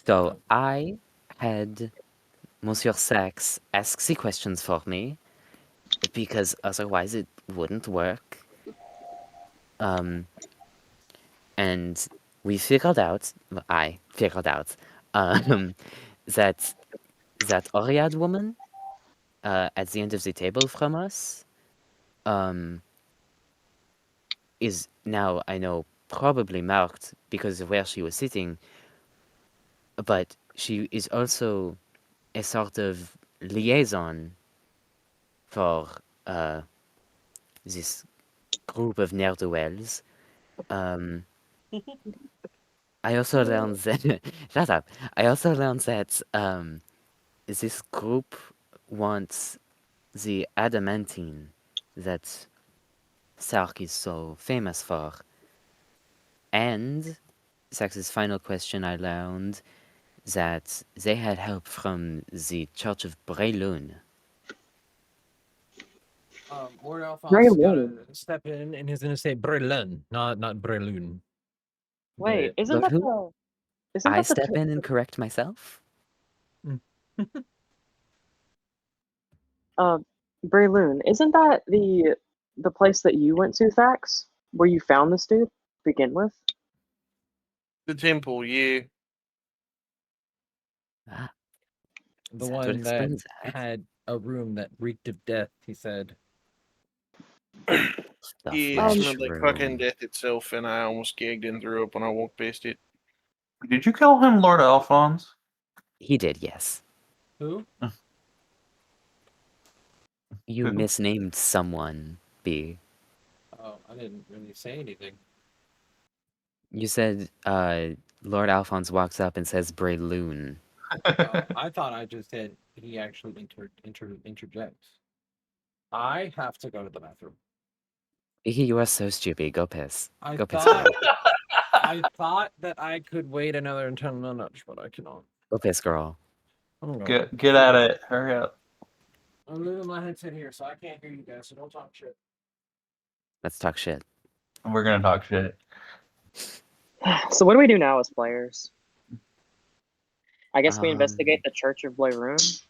So I had Monsieur Sachs ask the questions for me because otherwise it wouldn't work. And we figured out, well, I figured out, that Oread woman at the end of the table from us is now, I know, probably marked because of where she was sitting, but she is also a sort of liaison for this group of ne'er-do-wells. I also learned that shut up. I also learned that this group wants the adamantine that Sark is so famous for. And Sax's final question, I learned that they had help from the Church of Breilun. Lord Very Alphonse well. gotta step in, and he's gonna say Breilun, not Breilun. Wait, But- isn't But that who? the? Isn't I that the? step in and correct myself? Breloon, isn't that the place that you went to, Thax? Where you found this dude to begin with? The temple, yeah. Ah, The that would one that explain that. had a room that reeked of death, he said. The Yeah, it flesh smelled like fucking room. death itself, and I almost gagged and threw up when I walked past it. Did you call him Lord Alphonse? He did, yes. Who? You Who? misnamed someone, B. Oh, I didn't really say anything. You said Lord Alphonse walks up and says Breloon. I thought I just said he actually interjects. I have to go to the bathroom. You are so stupid. Go piss. I Go piss, thought girl. I thought that I could wait another 10 minutes, but I cannot. Go piss, girl. I'm going. Get at it. Hurry up. I'm leaving my headset here, so I can't hear you guys, so don't talk shit. Let's talk shit. We're gonna talk shit. So what do we do now as players? I guess we investigate Um, the Church of Blaroon.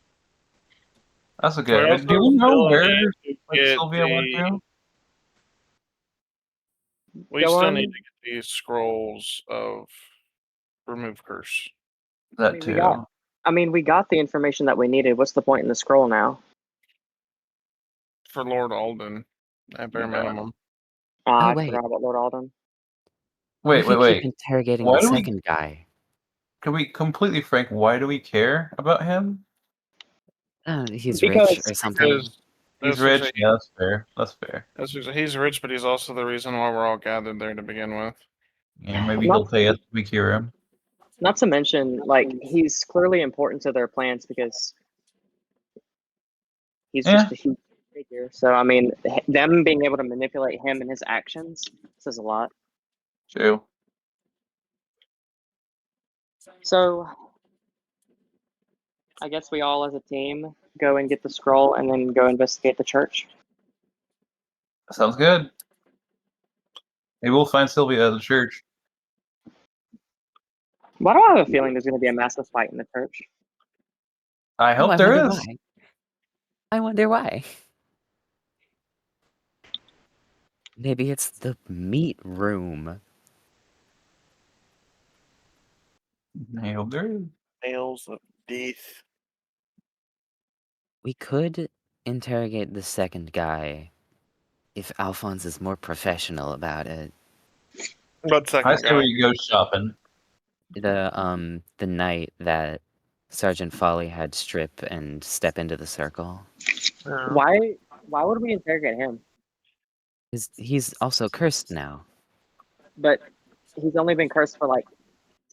That's We okay. also Do we know still where need to like get Sylvia went to? We Go still on. need to get these scrolls of remove curse. That mean, too. we got the information that we needed. What's the point in the scroll now? For Lord Alden, at bare Yeah. minimum. I wait. forgot about Lord Alden. Wait, we wait, could keep wait. interrogating Why the do we- second guy. Can we completely frank? Why do we care about him? He's Because- rich or something. Because He's that's what rich. Yeah, that's fair. That's fair. he's rich, but he's also the reason why we're all gathered there to begin with. Yeah, maybe he'll pay us if we cure him. Not to mention, like, he's clearly important to their plans because he's just a huge figure. So, I mean, them being able to manipulate him and his actions says a lot. True. So, I guess we all as a team go and get the scroll and then go investigate the church. Sounds good. Maybe we'll find Sylvia at the church. Why do I have a feeling there's going to be a massive fight in the church? I hope I there wonder is. why. I wonder why. Maybe it's the meat room. I hope there is. Nails of death. We could interrogate the second guy if Alphonse is more professional about it. But I second say guy. we go shopping. The night that Sergeant Folly had strip and step into the circle. Why would we interrogate him? He's also cursed now. But he's only been cursed for like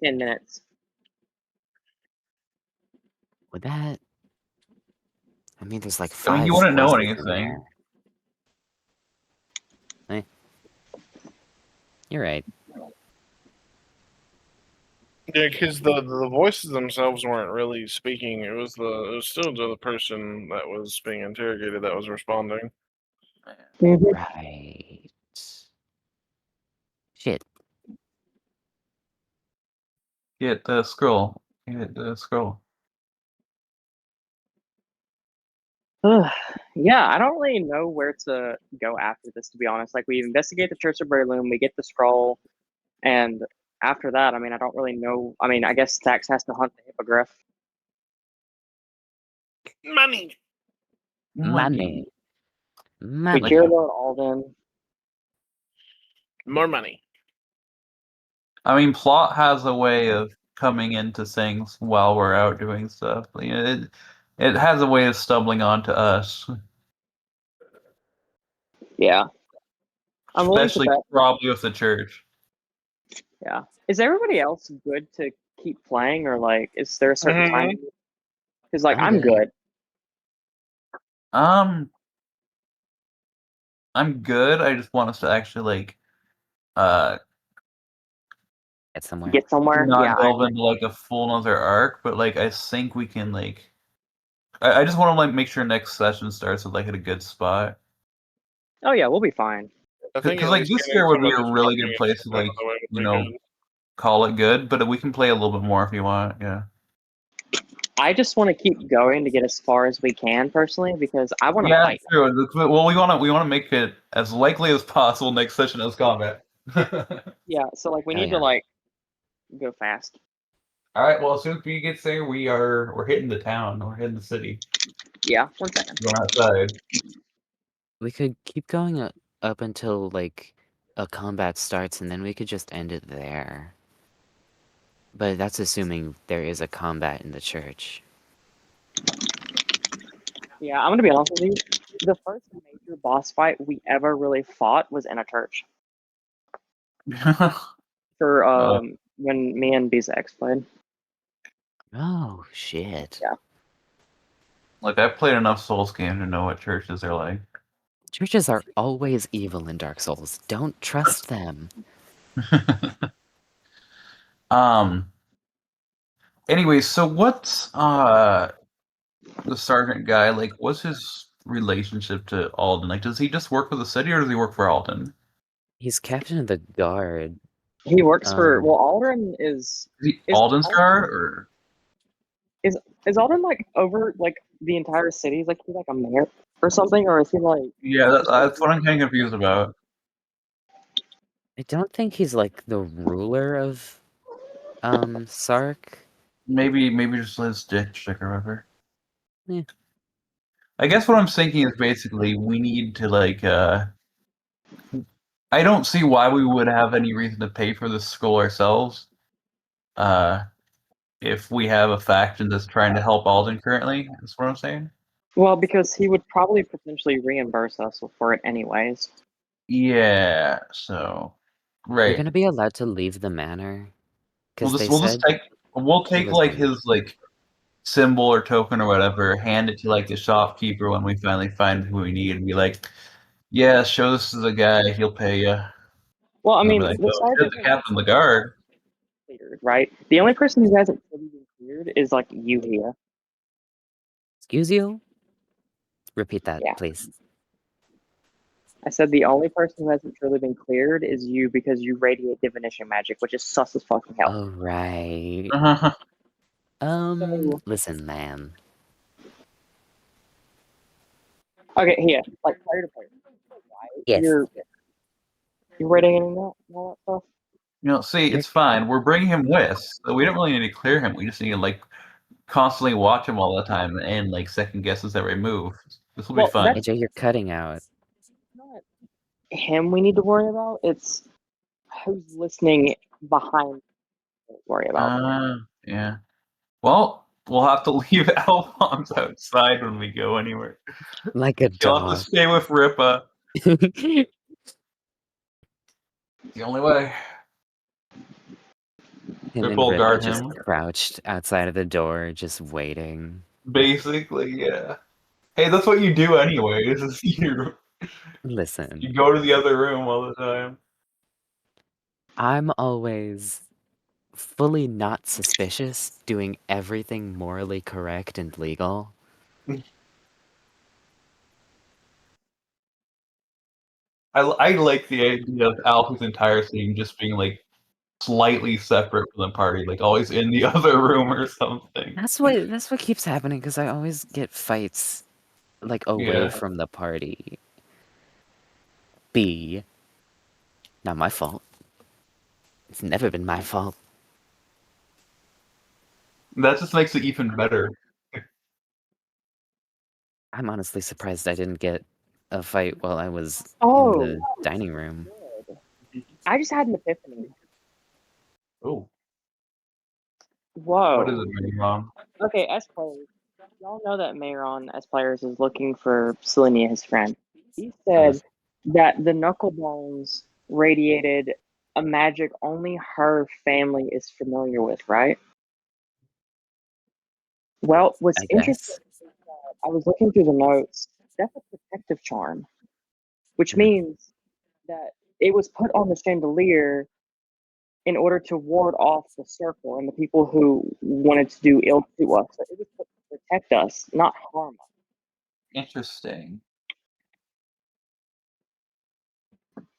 10 minutes. Would that? I mean, there's like I 5 mean, you wouldn't know voices in anything. there. You're right. Yeah, because the voices themselves weren't really speaking. It was still the person that was being interrogated that was responding. Right. Shit. Get the scroll. Get the scroll. Yeah, I don't really know where to go after this, to be honest. Like, we investigate the Church of Breloom, we get the scroll, and after that, I mean, I don't really know. I mean, I guess Stax has to hunt the hippogriff. Money. Money. We Money. cure Lord Alden. More money. I mean, plot has a way of coming into things while we're out doing stuff. You know, it has a way of stumbling onto us, Yeah. I'm willing to especially bet. probably with the church. Yeah. Is everybody else good to keep playing, or like, is there a certain time? Because like, I'm good. I'm good. I just want us to actually like Get somewhere. Get somewhere. not Yeah. delve into like a full another arc, but like I think we can like I just want to like make sure next session starts with like at a good spot. Oh yeah, we'll be fine. I think Because at like least this getting year would some be of a this really fucking good place to out of like the way would you be know good. call it good, but we can play a little bit more if you want. Yeah. I just want to keep going to get as far as we can personally because I want to Yeah, fight. true. Well, we want to make it as likely as possible next session as combat. Yeah, so like we Hell need to yeah. like go fast. All right. Well, as soon as we get there, we're hitting the town. We're hitting the city. Yeah, 1 second. Going outside. We could keep going up until like a combat starts, and then we could just end it there. But that's assuming there is a combat in the church. Yeah, I'm gonna be honest with you. The first major boss fight we ever really fought was in a church. For when me and Bzex played. Oh shit. Yeah. Like I've played enough Souls games to know what churches are like. Churches are always evil in Dark Souls. Don't trust them. Anyway, so what's the sergeant guy like? What's his relationship to Alden? Like, does he just work for the city or does he work for Alden? He's captain of the guard. He works for Um, Alden is Is he Is Alden's Alden- guard or? is Alden like over like the entire city? Is like he like a mayor or something, or is he like Yeah, that's what I'm kind of confused about. I don't think he's like the ruler of Sark. Maybe just let his dick stick or whatever. Yeah. I guess what I'm thinking is basically we need to I don't see why we would have any reason to pay for this skull ourselves. If we have a faction that's trying to help Alden currently, that's what I'm saying. Well, because he would probably potentially reimburse us for it anyways. Yeah, so We're right. gonna be allowed to leave the manor because they We'll just said we'll he take was like going. his like symbol or token or whatever, hand it to like the shopkeeper when we finally find who we need, and be like, "Yeah, show this to the guy. He'll pay you." Well, I And they'll mean, be like, the "Oh sad shit, thing the is captain of the guard." cleared, right? The only person who hasn't fully been cleared is like you here. Excuse you? Repeat that, Yeah. please. I said the only person who hasn't truly been cleared is you because you radiate divination magic, which is sus as fucking hell. Oh, right. So- Listen, man. Okay, here, like player to player. Right? Yes. You're radiating that and all that stuff. See, it's fine. We're bringing him with, so we don't really need to clear him. We just need to like constantly watch him all the time and like second guess his every move. This will be Well, fun. that's AJ, you're cutting out. not him we need to worry about. It's who's listening behind to worry about. Yeah. Well, we'll have to leave Alphonse outside when we go anywhere. Like a You'll have to dog. stay with Ripa. The only way. Him and Ripple Ripa guard just him. crouched outside of the door, just waiting. Basically, yeah. Hey, that's what you do anyway. Is you Listen, go to the other room all the time. I'm always fully not suspicious, doing everything morally correct and legal. I like the idea of Alpha's entire scene just being like slightly separate from the party, like always in the other room or something. That's what keeps happening because I always get fights like away Yeah. from the party. B. Not my fault. It's never been my fault. That just makes it even better. I'm honestly surprised I didn't get a fight while I was in Oh, the dining room. I just had an epiphany. Oh, Whoa. what is it, Mom? Okay, as players, y'all know that Mayron, as players, is looking for Selenia, his friend. He said that the Knucklebones radiated a magic only her family is familiar with, right? Well, what's I interesting guess. is that I was looking through the notes. That's a protective charm, which means that it was put on the chandelier in order to ward off the circle and the people who wanted to do ill to us. So it was put to protect us, not harm us. Interesting.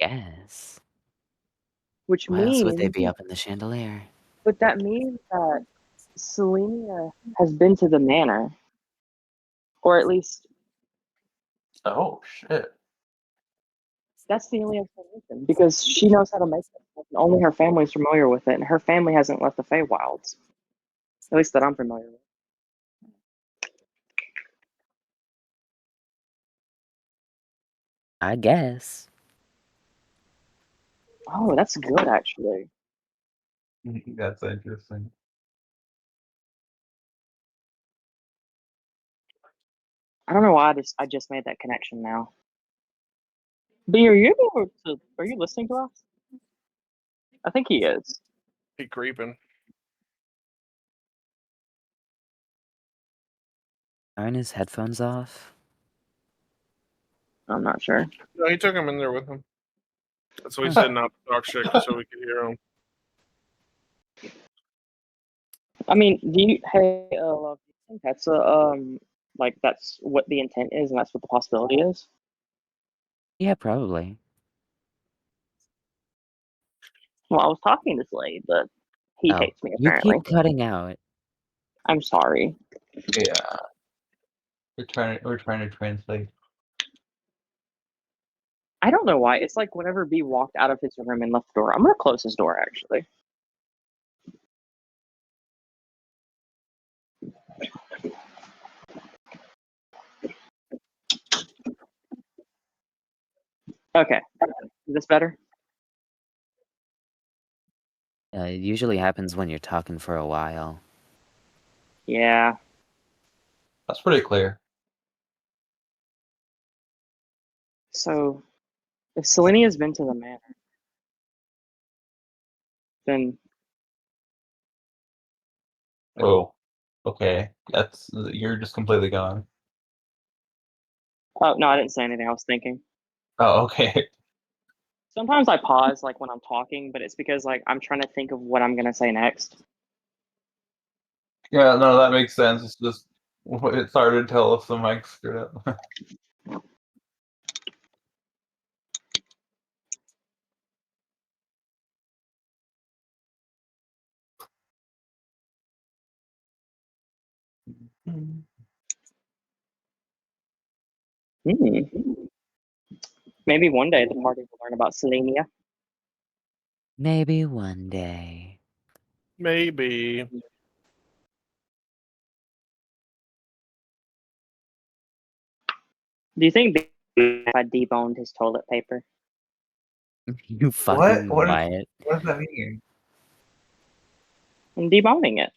Yes. Which Why else would they means, be up in the chandelier? but that means that Selenia has been to the manor, or at least Oh shit. that's the only explanation because she knows how to make it. And only her family is familiar with it, and her family hasn't left the Feywilds, at least that I'm familiar with. I guess. Oh, that's good actually. That's interesting. I don't know why I just made that connection now. B, are you listening to us? I think he is. He creeping. Aren't his headphones off? I'm not sure. No, he took him in there with him. That's why he said not to talk shit, just so we could hear him. I mean, do you love, do you think that's like that's what the intent is and that's what the possibility is? Yeah, probably. Well, I was talking to Slade, but he Oh, hates me you apparently. keep cutting out. I'm sorry. Yeah. We're trying to translate. I don't know why. It's like whenever B walked out of his room and left the door. I'm gonna close his door actually. Okay. Is this better? It usually happens when you're talking for a while. Yeah. That's pretty clear. So, if Selenia's been to the manor, then Oh, okay. You're just completely gone. oh no, I didn't say anything. I was thinking. Oh, okay. Sometimes I pause like when I'm talking, but it's because like I'm trying to think of what I'm gonna say next. Yeah, no, that makes sense. It's just it started to tell us the mic screwed up. Maybe one day the party will learn about Selenia. Maybe one day. Maybe. Do you think if I deboned his toilet paper? You fucking What? Wyatt. What does that mean? I'm deboning it.